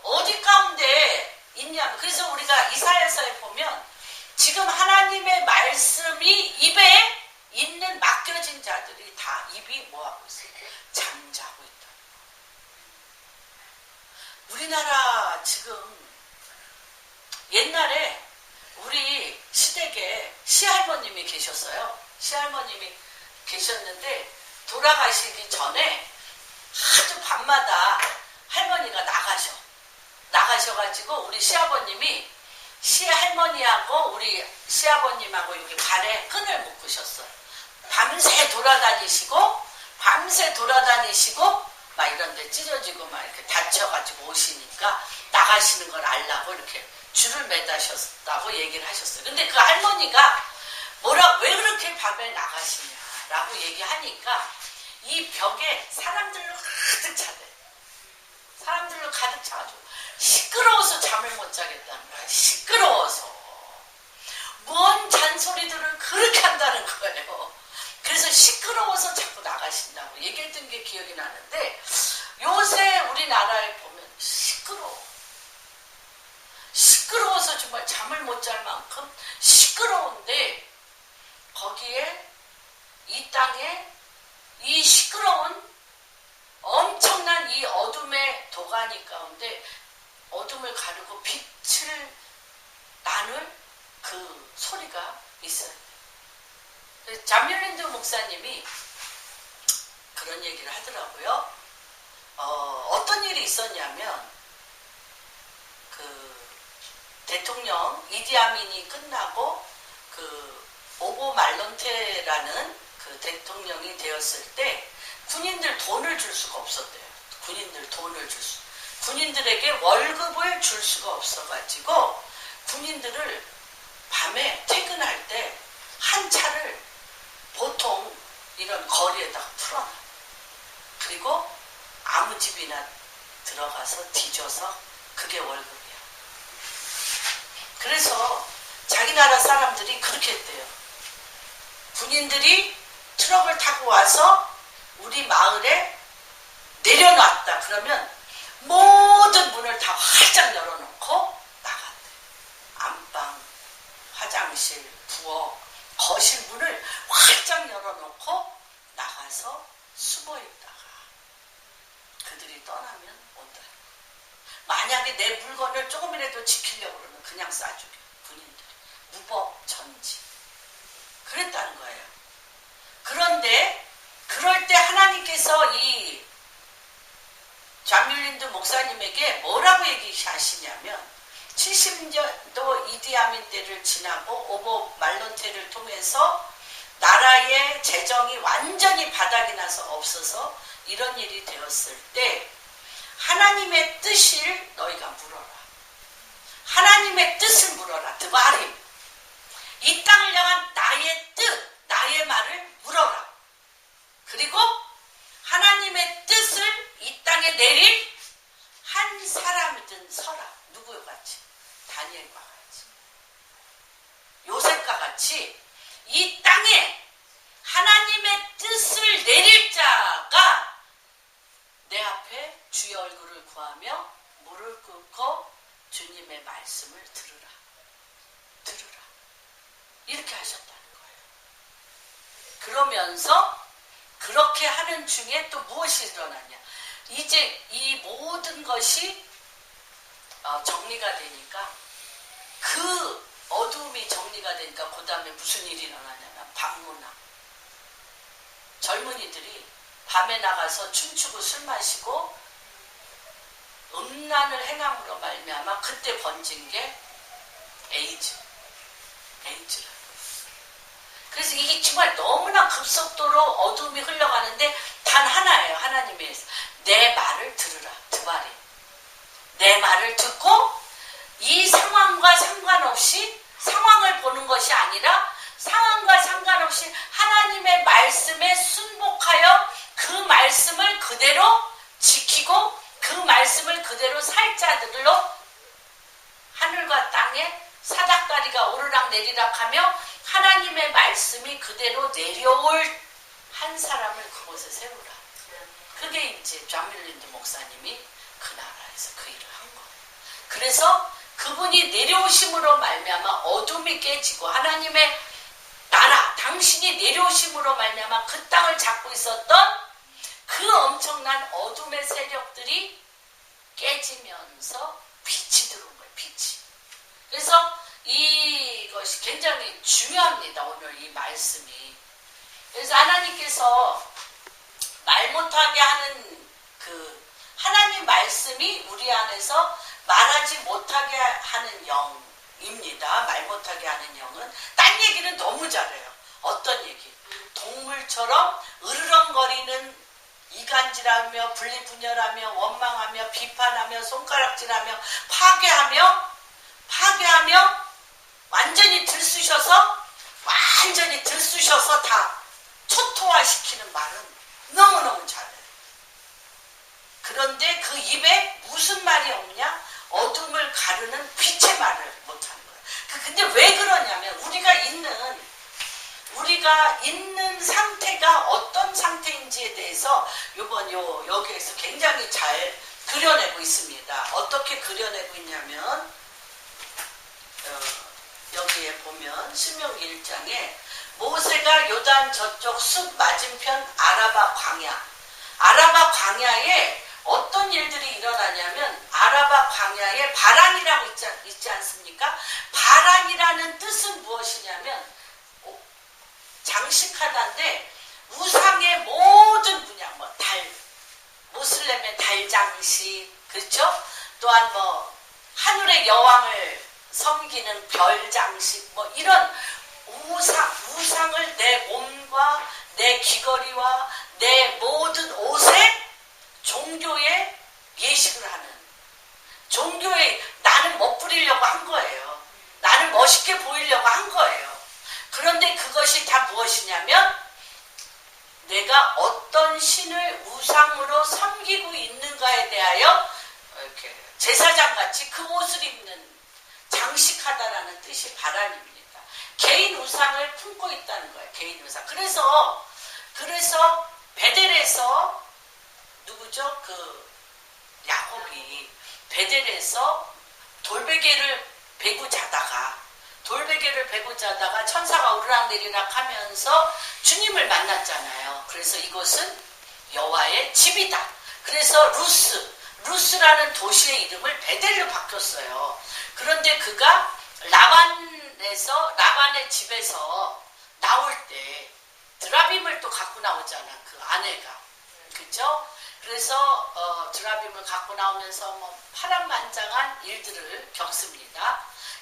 어디 가운데 있냐면, 그래서 우리가 이사야서에 보면 지금 하나님의 말씀이 입에 있는 맡겨진 자들이 다 입이 뭐하고 있어요? 잠자고 있다. 우리나라 지금 옛날에 우리 시댁에 시할머님이 계셨어요. 시할머님이 계셨는데 돌아가시기 전에 하도 밤마다 할머니가 나가셔가지고 우리 시아버님이 시할머니하고 우리 시아버님하고 이렇게 발에 끈을 묶으셨어요. 밤새 돌아다니시고 막 이런데 찢어지고 막 이렇게 다쳐가지고 오시니까 나가시는 걸 알라고 이렇게 줄을 매다셨다고 얘기를 하셨어요. 근데 그 할머니가 왜 그렇게 밤에 나가시냐라고 얘기하니까 이 벽에 사람들로 가득 차대. 사람들로 가득 차가지고 시끄러워서 잠을 못 자겠다는 거야. 시끄러워서. 뭔 잔소리들을 그렇게 한다는 거예요. 그래서 시끄러워서 자꾸 나가신다고 얘기했던 게 기억이 나는데, 요새 우리나라에 보면 시끄러워서 정말 잠을 못 잘 만큼 시끄러운데, 거기에 이 땅에 이 시끄러운 엄청난 이 어둠의 도가니 가운데 어둠을 가르고 빛을 나눌 그 소리가 있어요. 잠밀랜드 목사님이 그런 얘기를 하더라고요. 어떤 일이 있었냐면, 그 대통령 이디아민이 끝나고 그 오보 말론테라는 그 대통령이 되었을 때 군인들 돈을 줄 수가 없었대요. 군인들에게 월급을 줄 수가 없어가지고 군인들을 밤에 퇴근할 때 한 차를 보통 이런 거리에다가 풀어놔. 그리고 아무 집이나 들어가서 뒤져서 그게 월급이야. 그래서 자기 나라 사람들이 그렇게 했대요. 군인들이 트럭을 타고 와서 우리 마을에 내려놨다. 그러면 모든 문을 다 활짝 열어놓고 나간대. 안방, 화장실, 부엌, 거실 문을 활짝 열어놓고 나가서 숨어 있다가 그들이 떠나면 온다. 만약에 내 물건을 조금이라도 지키려고 그러면 그냥 쏴주게. 군인들이. 무법천지. 그랬다는 거예요. 그런데 그럴 때 하나님께서 이 좌뮬린드 목사님에게 뭐라고 얘기하시냐면 70년도 이디아민 때를 지나고 오보 말론테를 통해서 나라의 재정이 완전히 바닥이 나서 없어서 이런 일이 되었을 때 하나님의 뜻을 너희가 물어라. 하나님의 뜻을 물어라. 드바림. 이 땅을 향한 나의 뜻, 나의 말을 물어라. 그리고 하나님의 뜻을 이 땅에 내릴 한 사람이든 서라. 누구와 같이? 다니엘과 같이. 요셉과 같이 이 땅에 하나님의 뜻을 내릴 자가 내 앞에 주의 얼굴을 구하며 무릎 꿇고 주님의 말씀을 들으라. 들으라. 이렇게 하셨다는 거예요. 그러면서 그렇게 하는 중에 또 무엇이 일어나냐. 이제 이 모든 것이 정리가 되니까 그 어둠이 정리가 되니까 그 다음에 무슨 일이 일어나냐면 방문함. 젊은이들이 밤에 나가서 춤추고 술 마시고 음란을 행함으로 말미암아 그때 번진 게 에이즈라. 그래서 이게 정말 너무나 급속도로 어둠이 흘러가는데 단 하나예요. 하나님의 내 말을 들으라. 드바리. 내 말을 듣고 이 상황과 상관없이 상황을 보는 것이 아니라 상황과 상관없이 하나님의 말씀에 순복하여 그 말씀을 그대로 지키고 그 말씀을 그대로 살 자들로 하늘과 땅에 사닥다리가 오르락 내리락 하며 하나님의 말씀이 그대로 내려올 한 사람을 그곳에 세우라. 그게 이제 좌뮬린드 목사님이 그 나라에서 그 일을 한 거예요. 그래서 그분이 내려오심으로 말미암아 어둠이 깨지고 하나님의 나라, 당신이 내려오심으로 말미암아 그 땅을 잡고 있었던 그 엄청난 어둠의 세력들이 깨지면서 빛이 들어온 거예요. 빛이. 그래서 이것이 굉장히 중요합니다. 오늘 이 말씀이. 그래서 하나님께서 말 못하게 하는 그 하나님 말씀이 우리 안에서 말하지 못하게 하는 영입니다. 말 못하게 하는 영은 딴 얘기는 너무 잘해요. 어떤 얘기? 동물처럼 으르렁거리는 이간질하며 분리분열하며 원망하며 비판하며 손가락질하며 파괴하며 완전히 들쑤셔서 다 초토화시키는 말은 너무너무 잘해요. 그런데 그 입에 무슨 말이 없냐? 어둠을 가르는 빛의 말을 못하는 거예요. 근데 왜 그러냐면 우리가 있는 상태가 어떤 상태인지에 대해서 여기에서 굉장히 잘 그려내고 있습니다. 어떻게 그려내고 있냐면 여기에 보면 신명기 1장에 모세가 요단 저쪽 숲 맞은편 아라바 광야에 어떤 일들이 일어나냐면 아라바 광야에 바란이라고 있지 않습니까? 바란이라는 뜻은 무엇이냐면 장식하다인데 우상의 모든 분야, 모슬렘의 달 장식, 그렇죠? 또한 하늘의 여왕을 섬기는 별 장식, 이런 우상을 내 몸과 내 귀걸이와 내 모든 옷에 종교에 예식을 하는, 종교에 나는 멋부리려고 한 거예요. 나는 멋있게 보이려고 한 거예요. 그런데 그것이 다 무엇이냐면 내가 어떤 신을 우상으로 섬기고 있는가에 대하여 이렇게 제사장같이 그 옷을 입는, 장식하다라는 뜻이 바란입니다. 개인 우상을 품고 있다는 거예요. 개인 우상. 그래서 베델에서 누구죠? 야곱이 베델에서 돌베개를 베고 자다가 천사가 오르락내리락 하면서 주님을 만났잖아요. 그래서 이곳은 여호와의 집이다. 그래서 루스라는 도시의 이름을 베델로 바뀌었어요. 그런데 그가 라반의 집에서 나올 때 드라빔을 또 갖고 나오잖아. 그 아내가. 그죠? 그래서 드라빔을 갖고 나오면서 뭐 파란만장한 일들을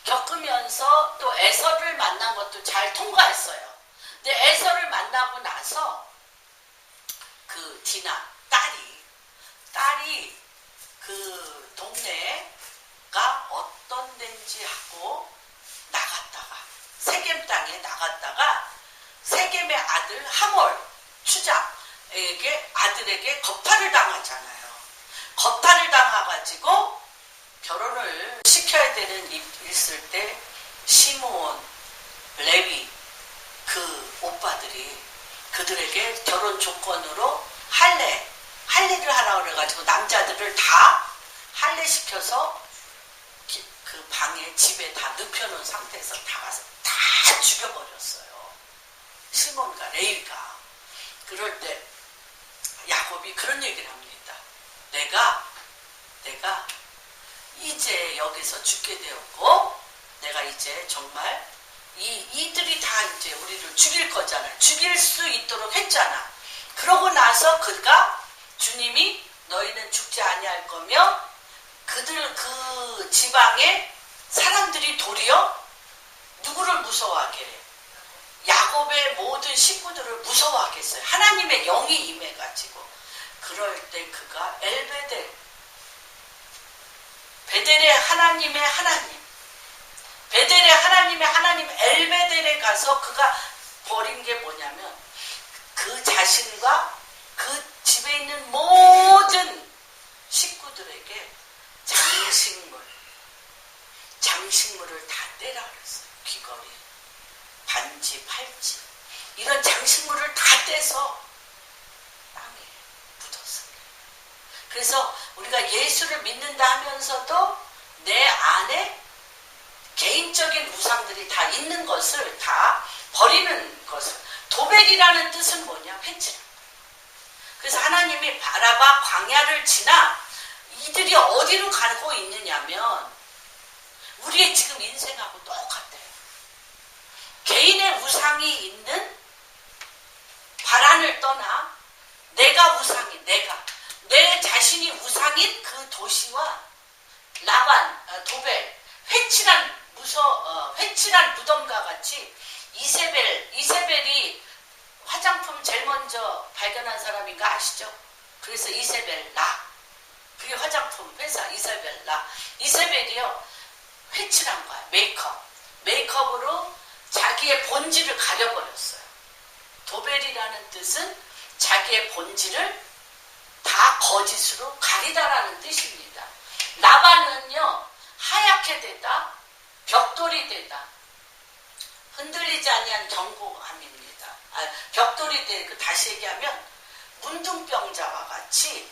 겪으면서 또 에서를 만난 것도 잘 통과했어요. 근데 에서를 만나고 나서 그 디나 딸이 그 동네가 어떤 데인지 하고 세겜 땅에 나갔다가 세겜의 아들 하몰 아들에게 거파를 당하잖아요. 거파를 당해가지고 결혼을 시켜야 되는 있을 때 시므온, 레위 그 오빠들이 그들에게 결혼 조건으로 할례를 하라고 그래가지고 남자들을 다 할례시켜서 그 방에 집에 다 눕혀놓은 상태에서 다 가서 다 죽여버렸어요. 시몬과 레위가. 그럴 때 야곱이 그런 얘기를 합니다. 내가 이제 여기서 죽게 되었고 내가 이제 정말 이들이 다 이제 우리를 죽일 거잖아요. 죽일 수 있도록 했잖아. 그러고 나서 주님이 너희는 죽지 아니할 거며 그 지방의 사람들이 도리어 누구를 무서워하게 해? 야곱의 모든 식구들을 무서워하게 했어요. 하나님의 영이 임해가지고. 그럴 때 그가 베델의 하나님의 하나님 엘베델에 가서 그가 버린 게 뭐냐면 그 자신과 그 집에 있는 모든 식구들에게 장식물을 다 떼라 그랬어요. 귀걸이, 반지, 팔찌 이런 장식물을 다 떼서 땅에 묻었어요. 그래서 우리가 예수를 믿는다 하면서도 내 안에 개인적인 우상들이 다 있는 것을 다 버리는 것을. 도벨이라는 뜻은 뭐냐? 회치라. 그래서 하나님이 바라봐 광야를 지나 이들이 어디로 가고 있느냐면 우리의 지금 인생하고 똑같아요. 개인의 우상이 있는 바란을 떠나 내가 우상인 내 자신이 우상인 그 도시와 도벨 회칠한 무덤과 같이 이세벨이 화장품 제일 먼저 발견한 사람인 거 아시죠? 그래서 그게 화장품 회사 이세벨이요 회칠한 거야. 메이크업으로 자기의 본질을 가려버렸어요. 도벨이라는 뜻은 자기의 본질을 다 거짓으로 가리다라는 뜻입니다. 라반은요 하얗게 되다, 벽돌이 되다, 흔들리지 아니한 견고함입니다. 벽돌이 되고 다시 얘기하면 문둥병자와 같이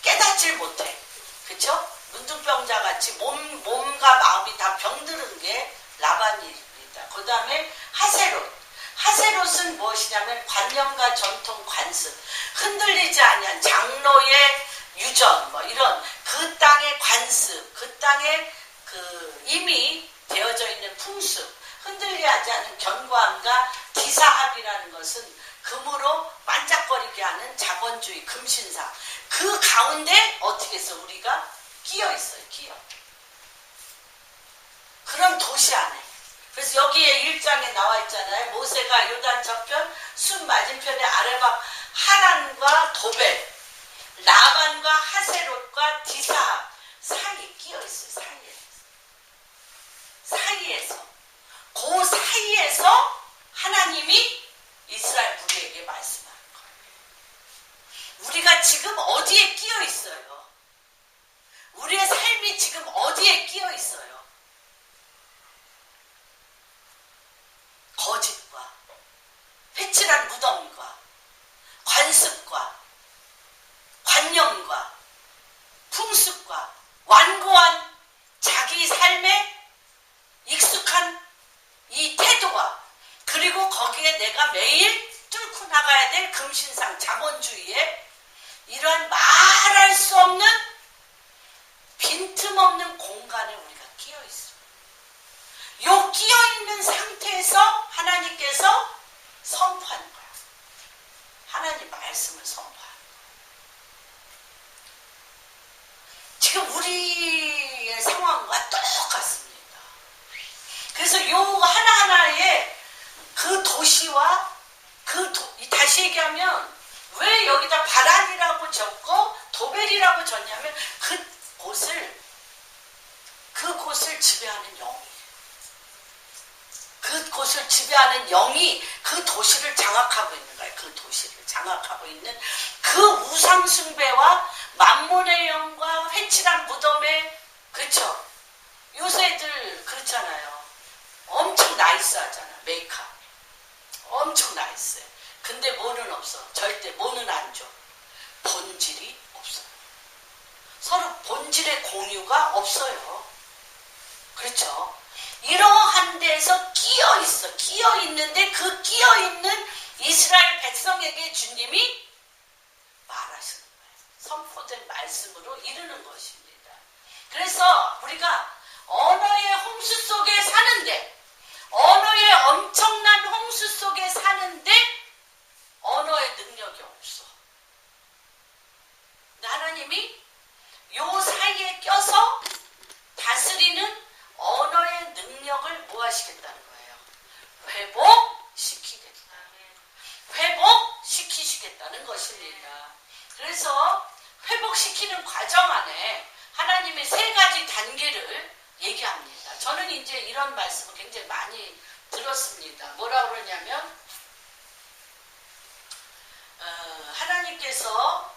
깨닫질 못해. 그쵸? 문둥병자 같이 몸과 마음이 다 병들은 게 라반입니다. 그 다음에 하세롯은 무엇이냐면 관념과 전통 관습, 흔들리지 아니한 장로의 유전, 이런 그 땅의 관습, 그 땅에 이미 되어져 있는 풍습, 흔들리지 않은 견고함과 기사합이라는 것은 금으로 반짝거리게 하는 자본주의, 금신사. 그 가운데 어떻게 해서 우리가 끼어 있어요, 그런 도시 안에. 그래서 여기에 1장에 나와 있잖아요. 모세가 요단 저편, 숲 맞은편에 아레박 하란과 도벨, 라반과 하세롯과 디사합 사이에 끼어 있어요. 그 사이에서 하나님이 이스라엘 무리에게 말씀하는 거예요. 우리가 지금 어디에 끼어 있어요? 우리의 삶이 지금 어디에 끼어 있어요? 거짓과 회칠한 무덤과 관습과 관념과 우리가 매일 뚫고 나가야 될 금신상 자본주의에 이러한 말할 수 없는 빈틈없는 공간에 우리가 끼어 있어요. 요 끼어 있는 상태에서 하나님께서 선포하는 거야. 하나님 말씀을 선포하는 거야. 지금 우리의 상황과 똑같습니다. 그래서 요 하나하나의 그 도시와 다시 얘기하면 왜 여기다 바란이라고 적고 도벨이라고 적냐면 그곳을 지배하는 영이에요. 그곳을 지배하는 영이 그 도시를 장악하고 있는 거예요. 그 도시를 장악하고 있는 그 우상 숭배와 만몬의 영과 회칠한 무덤에, 그쵸? 요새들 그렇잖아요. 엄청 나이스하잖아. 메이크업 엄청 나이스해. 근데 뭐는 없어. 절대 뭐는 안 줘. 본질이 없어요. 서로 본질의 공유가 없어요. 그렇죠? 이러한 데에서 끼어 있어. 끼어 있는데 그 끼어 있는 이스라엘 백성에게 주님이 말하시는 거예요. 선포된 말씀으로 이르는 것입니다. 그래서 우리가 언어의 홍수 속에 사는데, 언어의 엄청난 홍수 속에 사는데 언어의 능력이 없어. 하나님이 요 사이에 껴서 다스리는 언어의 능력을 뭐 하시겠다는 거예요? 회복시키겠다. 회복시키시겠다는 것입니다. 그래서 회복시키는 과정 안에 하나님의 세 가지 단계를 얘기합니다. 저는 이제 이런 말씀을 굉장히 많이 들었습니다. 뭐라 그러냐면 하나님께서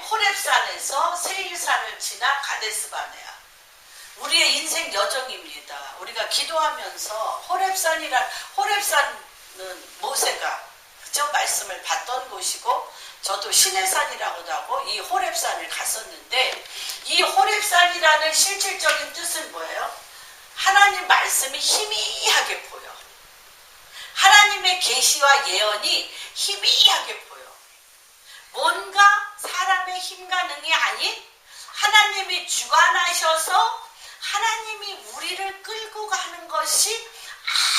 호렙산에서 세일산을 지나 가데스바네아. 우리의 인생 여정입니다. 우리가 기도하면서 호렙산은 모세가 그저 말씀을 받던 곳이고, 저도 시내산이라고도 하고 이 호렙산을 갔었는데, 이 호렙산이라는 실질적인 뜻은 뭐예요? 하나님 말씀이 희미하게 보여. 하나님의 계시와 예언이 희미하게 보여. 뭔가 사람의 힘과 능이 아닌 하나님이 주관하셔서 하나님이 우리를 끌고 가는 것이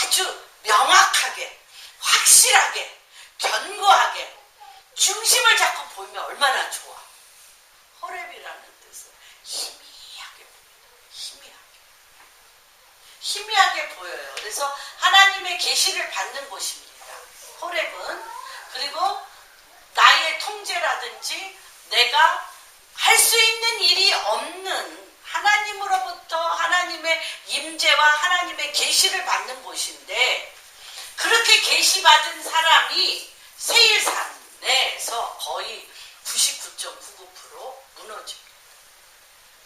아주 명확하게, 확실하게, 견고하게 중심을 잡고 보이면 얼마나 좋아. 호렙이라는 뜻은 희미하게 보입니다. 희미하게 보여요. 그래서 하나님의 계시를 받는 곳입니다. 호렙은. 그리고 나의 통제라든지 내가 할 수 있는 일이 없는 하나님으로부터 하나님의 임재와 하나님의 계시를 받는 곳인데, 그렇게 계시받은 사람이 세일산에서 거의 99.99% 무너집니다.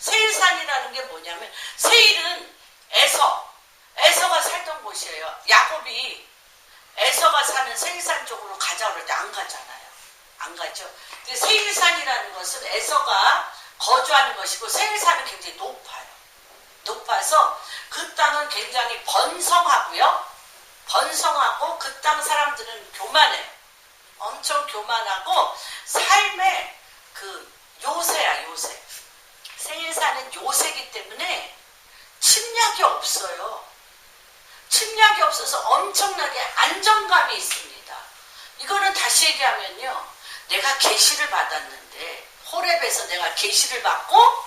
세일산이라는 게 뭐냐면, 세일은 에서가 살던 곳이에요. 야곱이 에서가 사는 세일산 쪽으로 가자 그럴 때 안 가잖아요. 안 가죠. 세일산이라는 것은 에서가 거주하는 것이고, 세일산은 굉장히 높아요. 높아서 그 땅은 굉장히 번성하고요. 번성하고 그 땅 사람들은 교만해. 엄청 교만하고 삶의 요새야, 요새. 세일산은 요새이기 때문에 침략이 없어요. 침략이 없어서 엄청나게 안정감이 있습니다. 이거는 다시 얘기하면요, 내가 계시를 받았는데, 호렙에서 내가 계시를 받고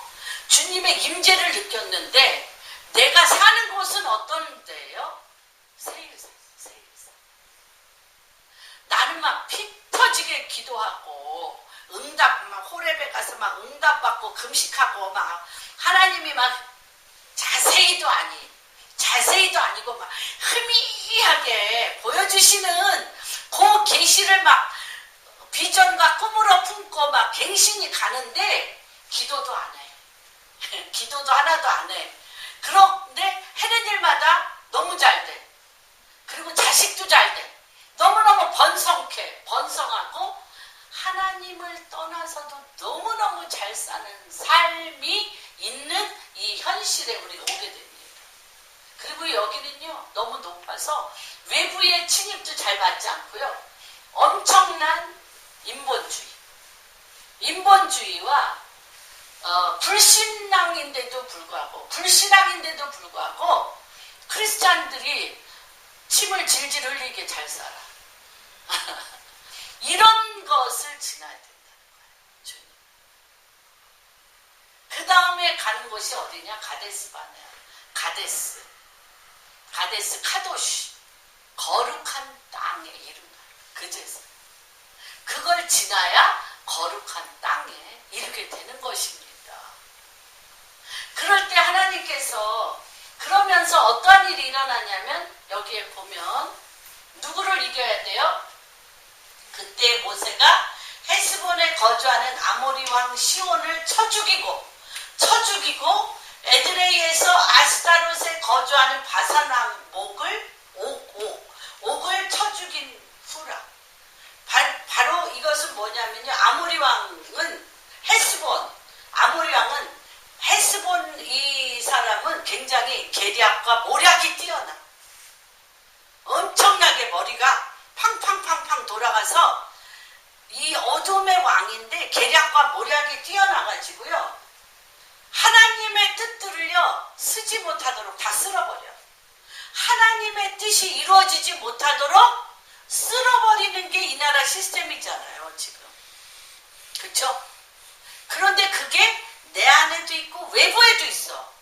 주님의 임재를 느꼈는데, 내가 사는 곳은 어떤 데예요? 세일산. 나는 막 피 터지게 기도하고 호렙에 가서 막 응답받고 금식하고 막 하나님이 막 자세히도 아니고 막 희미하게 보여주시는 그 계시를 막 비전과 꿈으로 품고 막 갱신이 가는데 기도도 안 해. 기도도 하나도 안 해. 그런데 하는 일마다 너무 잘 돼. 그리고 자식도 잘 돼. 너무너무 번성하고 하나님을 떠나서도 너무너무 잘 사는 삶이 있는 이 현실에 우리가 오게 됩니다. 그리고 여기는요, 너무 높아서 외부의 침입도 잘 받지 않고요. 엄청난 인본주의와 불신앙인데도 불구하고 크리스찬들이 침을 질질 흘리게 잘 살아. 이런 것을 지나야 된다는 거예요. 주님. 그 다음에 가는 곳이 어디냐? 가데스 바네아. 가데스 카도시. 거룩한 땅에 이른다. 그제서. 그걸 지나야 거룩한 땅에 이르게 되는 것입니다. 그럴 때 하나님께서 그러면서 어떠한 일이 일어나냐면 여기에 보면 누구를 이겨야 돼요? 그때 모세가 헤스본에 거주하는 아모리 왕 시온을 쳐 죽이고 에드레이에서 아스타롯에 거주하는 바산 왕 옥을 쳐 죽인 후라. 바로 이것은 뭐냐면요. 아모리 왕은 헤스본 이 사람은 굉장히 계략과 모략이 뛰어나. 엄청나게 머리가 팡팡팡팡 돌아가서 이 어둠의 왕인데 계략과 모략이 뛰어나가지고요. 하나님의 뜻들을요. 쓰지 못하도록 다 쓸어버려. 하나님의 뜻이 이루어지지 못하도록 쓸어버리는 게 이 나라 시스템이잖아요. 지금. 그렇죠? 그런데 그게 내 안에도 있고 외부에도 있어.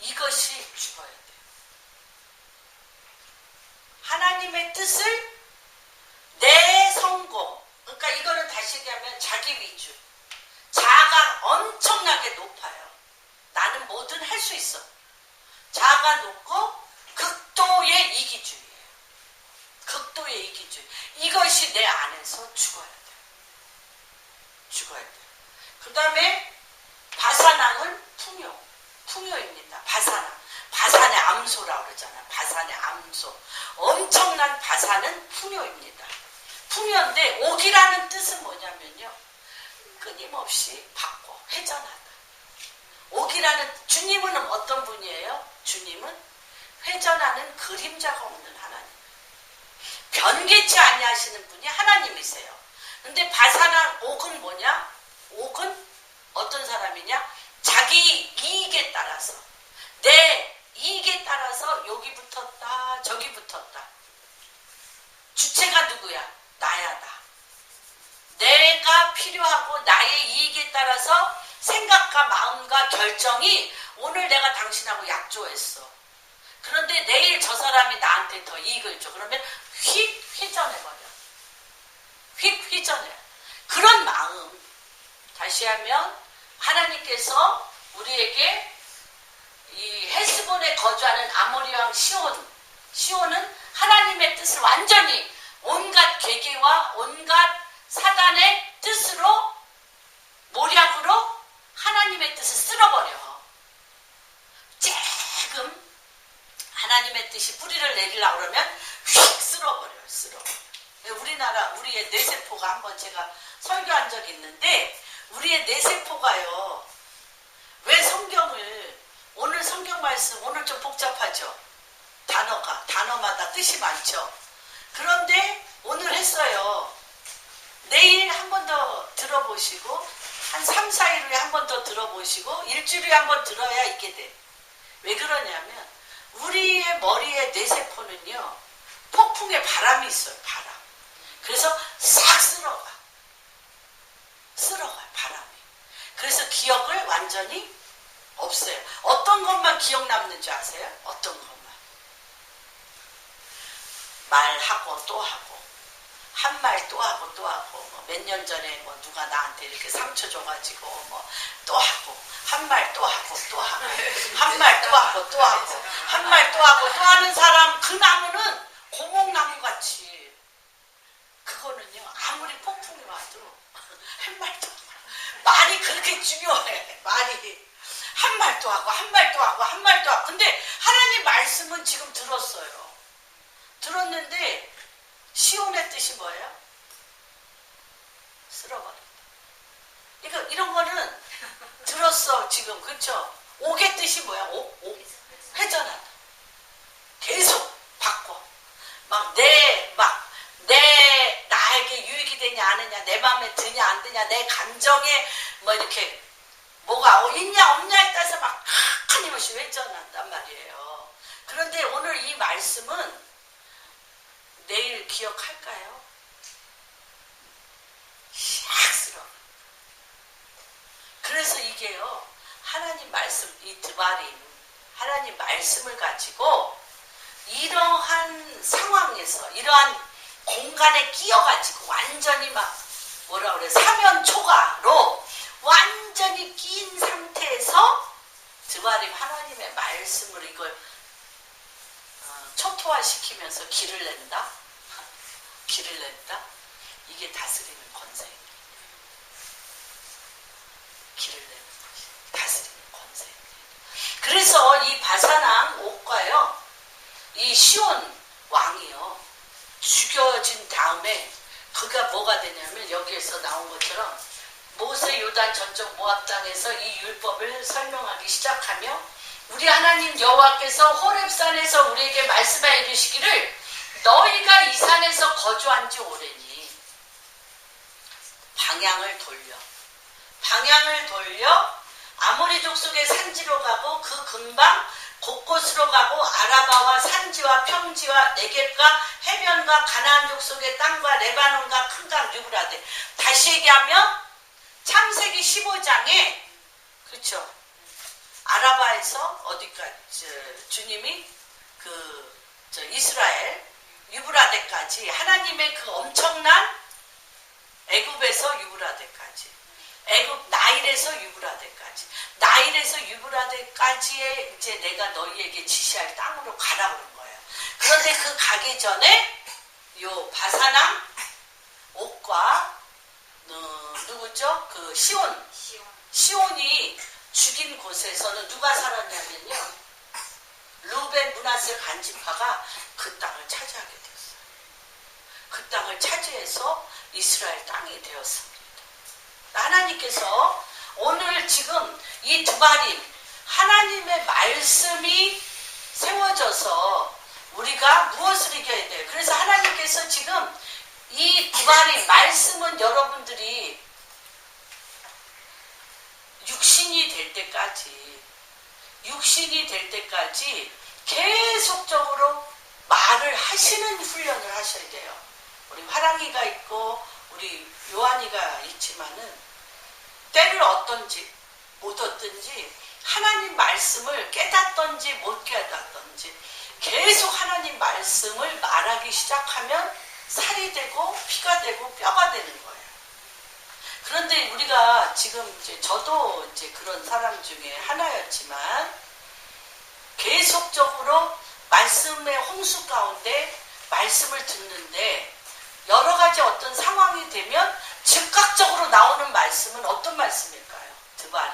이것이 죽어야 돼요. 하나님의 뜻을 내 성공. 그러니까 이거는 다시 얘기하면 자기 위주. 자아가 엄청나게 높아요. 나는 뭐든 할 수 있어. 자아가 높고 극도의 이기주의예요. 극도의 이기주의. 이것이 내 안에서 죽어야 돼요. 죽어야 돼요. 그 다음에 바산왕은 풍요입니다. 바산의 암소라고 그러잖아요. 바산의 암소. 엄청난 바산은 풍요입니다. 풍요인데 옥이라는 뜻은 뭐냐면요. 끊임없이 받고 회전하다. 옥이라는 주님은 어떤 분이에요? 주님은 회전하는 그림자가 없는 하나님. 변개치 아니하시는 분이 하나님이세요. 근데 바산한 옥은 뭐냐? 옥은 어떤 사람이냐? 자기 이익에 따라서 내 이익에 따라서 여기 붙었다 저기 붙었다. 주체가 누구야? 나야 나. 내가 필요하고 나의 이익에 따라서 생각과 마음과 결정이 오늘 내가 당신하고 약조했어. 그런데 내일 저 사람이 나한테 더 이익을 줘. 그러면 휙 회전해버려. 휙 회전해. 그런 마음. 다시 하면 하나님께서 우리에게 이 헤스본에 거주하는 아모리 왕 시온은 하나님의 뜻을 완전히 온갖 계계와 온갖 사단의 뜻으로 모략으로 하나님의 뜻을 쓸어버려. 조금 하나님의 뜻이 뿌리를 내리려고 그러면 휙 쓸어버려요. 우리나라 우리의 뇌세포가 한번 제가 설교한 적이 있는데 우리의 뇌세포가요. 왜 성경을 오늘 성경 말씀 오늘 좀 복잡하죠. 단어마다 뜻이 많죠. 그런데 오늘 했어요. 내일 한 번 더 들어보시고 한 3, 4일 후에 한 번 더 들어보시고 일주일에 한 번 들어야 있게 돼. 왜 그러냐면 우리의 머리의 뇌세포는요. 폭풍의 바람이 있어요. 바람. 그래서 싹 쓸어가요. 바람이. 그래서 기억을 완전히 없어요. 어떤 것만 기억 남는 줄 아세요? 어떤 것만. 말하고 또 하고 한 말 또 하고 또 하고 몇 년 전에 뭐 누가 나한테 이렇게 상처 줘가지고 뭐 또 하고 한 말 또 하고 또 하고 한 말 또 하고 또 하고 한 말 또 하고 또 하는 사람 그 나무는 고목나무 같이 그거는요 아무리 폭풍이 와도 한 말도 하고 말이 그렇게 중요해. 말이 한 말도 하고 한 말도 하고 한 말도 하고 근데 하나님 말씀은 지금 들었는데 시온의 뜻이 뭐예요? 쓸어버린다. 이런 거는 들었어 지금 그렇죠? 옥의 뜻이 뭐야? 옥 회전하다. 계속 나에게 유익이 되냐 안 되냐, 내 마음에 드냐 안 드냐, 내 감정에 뭐 이렇게 뭐가 있냐 없냐에 따라서 막 끊임없이 회전한단 말이에요. 그런데 오늘 이 말씀은 내일 기억할까요? 샥스러워. 그래서 이게요, 하나님 말씀, 이 드바림, 하나님 말씀을 가지고 이러한 상황에서, 이러한 공간에 끼어가지고 완전히 막 뭐라 그래, 사면초가로 완전히 끼인 상태에서 드바림 하나님의 말씀으로 이걸 초토화시키면서 길을 낸다? 길을 낸다? 이게 다스리는 권세입니다. 길을 내는 것이 다스리는 권세입니다. 그래서 이 바사랑 옥과요, 이 시온 왕이요, 죽여진 다음에 그가 뭐가 되냐면, 여기에서 나온 것처럼 모세 요단 전적 모압 땅에서 이 율법을 설명하기 시작하며, 우리 하나님 여호와께서 호렙산에서 우리에게 말씀하여 이르시기를 너희가 이 산에서 거주한 지 오래니 방향을 돌려 아모리 족속의 산지로 가고 그 근방 곳곳으로 가고 아라바와 산지와 평지와 네겝과 해변과 가나안 족속의 땅과 레바논과 큰 강 유브라데. 다시 얘기하면 창세기 15장에 그렇죠, 아라바에서 어디까지 주님이 이스라엘 유브라데까지, 하나님의 그 엄청난 애굽에서 유브라데까지, 애굽 나일에서 유브라데까지의 이제 내가 너희에게 지시할 땅으로 가라 그런 거예요. 그런데 그 가기 전에 요 바사랑 옥과 누구죠? 그 시온이 죽인 곳에서는 누가 살았냐면요, 루벤 므낫세 간지파가 그 땅을 차지하게 됐어요. 그 땅을 차지해서 이스라엘 땅이 되었습니다. 하나님께서 오늘 지금 이 드바림, 하나님의 말씀이 세워져서 우리가 무엇을 이겨야 돼요? 그래서 하나님께서 지금 이 드바림 말씀은 여러분들이 육신이 될 때까지 계속적으로 말을 하시는 훈련을 하셔야 돼요. 우리 화랑이가 있고 우리 요한이가 있지만은 때를 얻든지 못 얻든지, 하나님 말씀을 깨닫든지 못 깨닫든지 계속 하나님 말씀을 말하기 시작하면 살이 되고 피가 되고 뼈가 되는 거예요. 그런데 우리가 지금 저도 그런 사람 중에 하나였지만, 계속적으로 말씀의 홍수 가운데 말씀을 듣는데 여러 가지 어떤 상황이 되면 즉각적으로 나오는 말씀은 어떤 말씀일까요? 드바리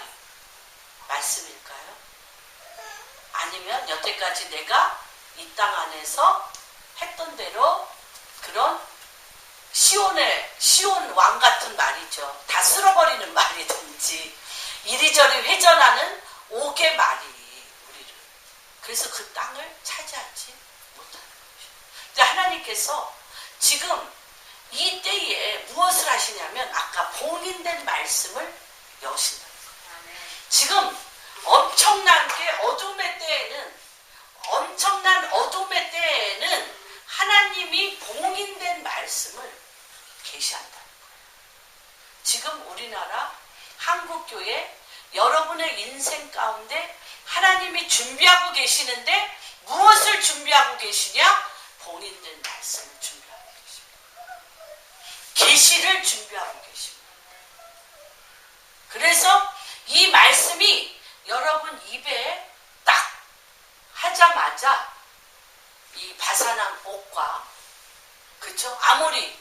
말씀일까요? 아니면 여태까지 내가 이 땅 안에서 했던 대로 그런 시온 왕 같은 말이죠. 다 쓸어버리는 말이든지 이리저리 회전하는 옥의 말이 우리를, 그래서 그 땅을 차지하지 못하는 것이죠. 근데 하나님께서 지금 이 때에 무엇을 하시냐면, 아까 봉인된 말씀을 여신다는 거예요. 지금 엄청난 어둠의 때에는 하나님이 봉인된 말씀을 계시한다는 거예요. 지금 우리나라 한국교회 여러분의 인생 가운데 하나님이 준비하고 계시는데, 무엇을 준비하고 계시냐? 봉인된 말씀을 준비하고 계십니다. 계시를 준비하고 계십니다. 그래서 이 말씀이 여러분 입에 딱 하자마자 이 바사랑 옥과 그쵸? 아모리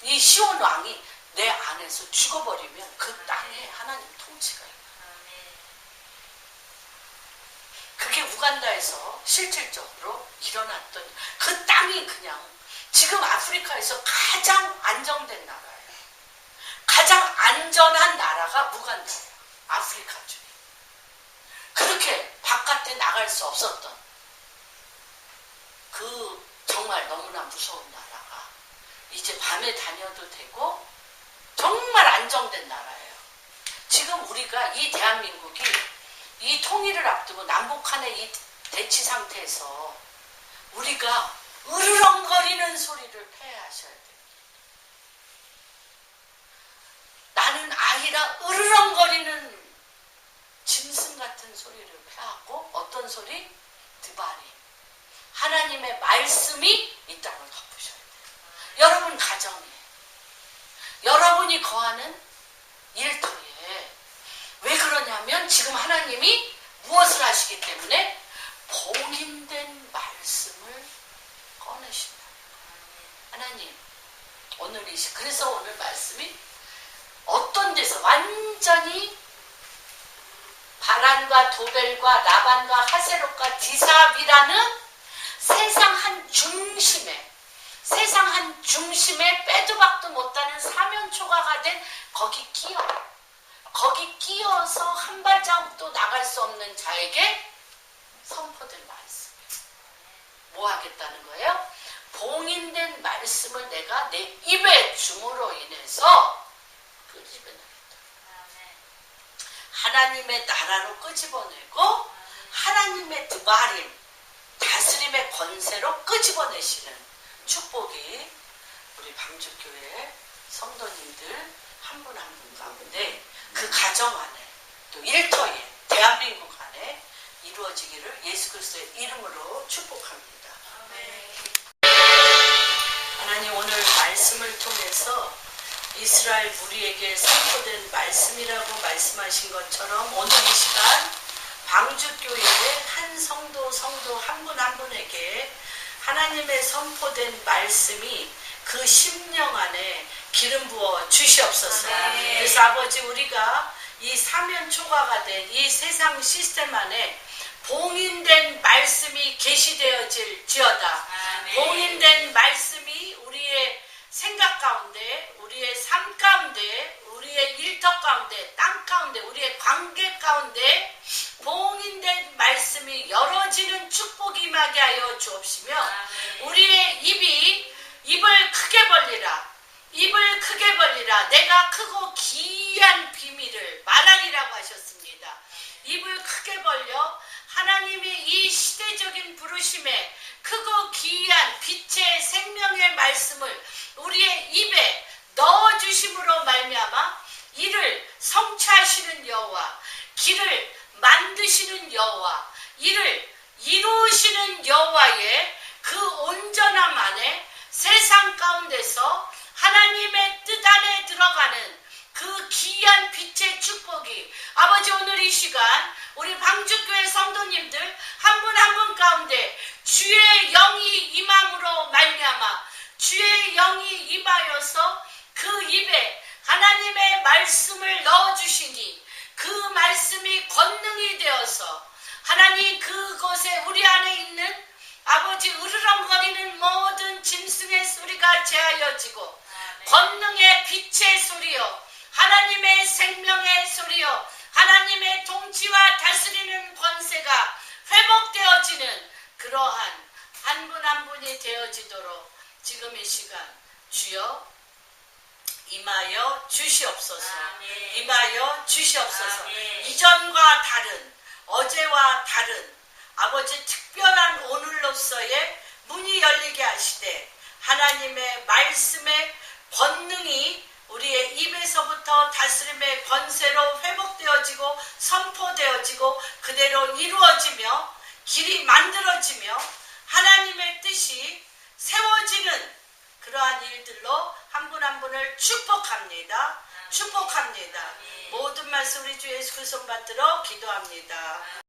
이 시온 왕이 내 안에서 죽어버리면 그 땅에 하나님 통치가 있어요. 그게 우간다에서 실질적으로 일어났던 그 땅이 그냥 지금 아프리카에서 가장 안정된 나라예요. 가장 안전한 나라가 우간다예요. 아프리카 중에. 그렇게 바깥에 나갈 수 없었던 그 정말 너무나 무서운 나라가 이제 밤에 다녀도 되고 정말 안정된 나라예요. 지금 우리가 이 대한민국이 이 통일을 앞두고 남북한의 이 대치 상태에서 우리가 으르렁거리는 소리를 폐하셔야 돼요. 나는 아이라 으르렁거리는 짐승 같은 소리를 폐하고 어떤 소리? 드바리. 하나님의 말씀이 이 땅을 덮으셔야 돼요. 여러분 가정에, 여러분이 거하는 일터에 왜 그러냐면 지금 하나님이 무엇을 하시기 때문에 봉인된 말씀을 꺼내신다. 하나님 오늘 그래서 오늘 말씀이 어떤 데서 완전히 바란과 도벨과 라반과 하세롯과 디삽이라는 세상 한 중심에 빼도 박도 못하는 사면초가가 된 거기 끼어서 한 발자국도 나갈 수 없는 자에게 선포된 말씀이에요. 뭐 하겠다는 거예요? 봉인된 말씀을 내가 내 입에 줌으로 인해서 끄집어내겠다. 하나님의 나라로 끄집어내고 하나님의 드바림, 다스림의 권세로 끄집어내시는 축복이 우리 방주교회 성도님들 한 분 한 분 가운데 그 가정 안에 또 일터에 대한민국 안에 이루어지기를 예수 그리스도의 이름으로 축복합니다. 하나님 오늘 말씀을 통해서 이스라엘 무리에게 선포된 말씀이라고 말씀하신 것처럼 오늘 이 시간 방주교회의 한 성도 한 분 한 분에게 하나님의 선포된 말씀이 그 심령 안에 기름 부어 주시옵소서. 그래서 아버지 우리가 이 사면초가가 된 이 세상 시스템 안에 봉인된 말씀이 계시되어질지어다. 봉인된 말씀이 우리의 생각 가운데, 우리의 삶 가운데, 우리의 일터 가운데, 땅 가운데, 우리의 관계 가운데 봉인된 말씀이 열어지는 축복이 임하게 하여 주옵시며 우리의 입을 크게 벌리라. 입을 크게 벌리라. 내가 크고 기이한 비밀을 말하리라고 하셨습니다. 입을 크게 벌려 하나님의 이 시대적인 부르심에 크고 기이한 빛의 생명의 말씀을 우리의 입에 넣어주심으로 말미암아 이를 성취하시는 여호와, 길을 만드시는 여호와, 이를 이루시는 여호와의 그 온전함 안에 세상 가운데서 하나님의 뜻 안에 들어가는 그 기이한 빛의 축복이 아버지 오늘 이 시간 우리 방주교회 성도님들 한 분 한 분 가운데 주의 영이 임함으로 말미암아 주의 영이 임하여서 그 입에 하나님의 말씀을 넣어주시니 그 말씀이 권능이 되어서 하나님 그곳에 우리 안에 있는 아버지 으르렁거리는 모든 짐승의 소리가 제하여지고 권능의 빛의 소리요 하나님의 생명의 소리요 하나님의 통치와 다스리는 권세가 회복되어지는 그러한 한 분 한 분이 되어지도록 지금 이 시간 주여 임하여 주시옵소서. 임하여 주시옵소서. 이전과 다른 어제와 다른 아버지 특별한 오늘로서의 문이 열리게 하시되 하나님의 말씀의 권능이 우리의 입에서부터 다스림의 권세로 회복되어지고 선포되어지고 그대로 이루어지며 길이 만들어지며 하나님의 뜻이 세워지는 그러한 일들로 한 분 한 분을 축복합니다. 축복합니다. 모든 말씀 우리 주 예수 그리스도 받들어 기도합니다.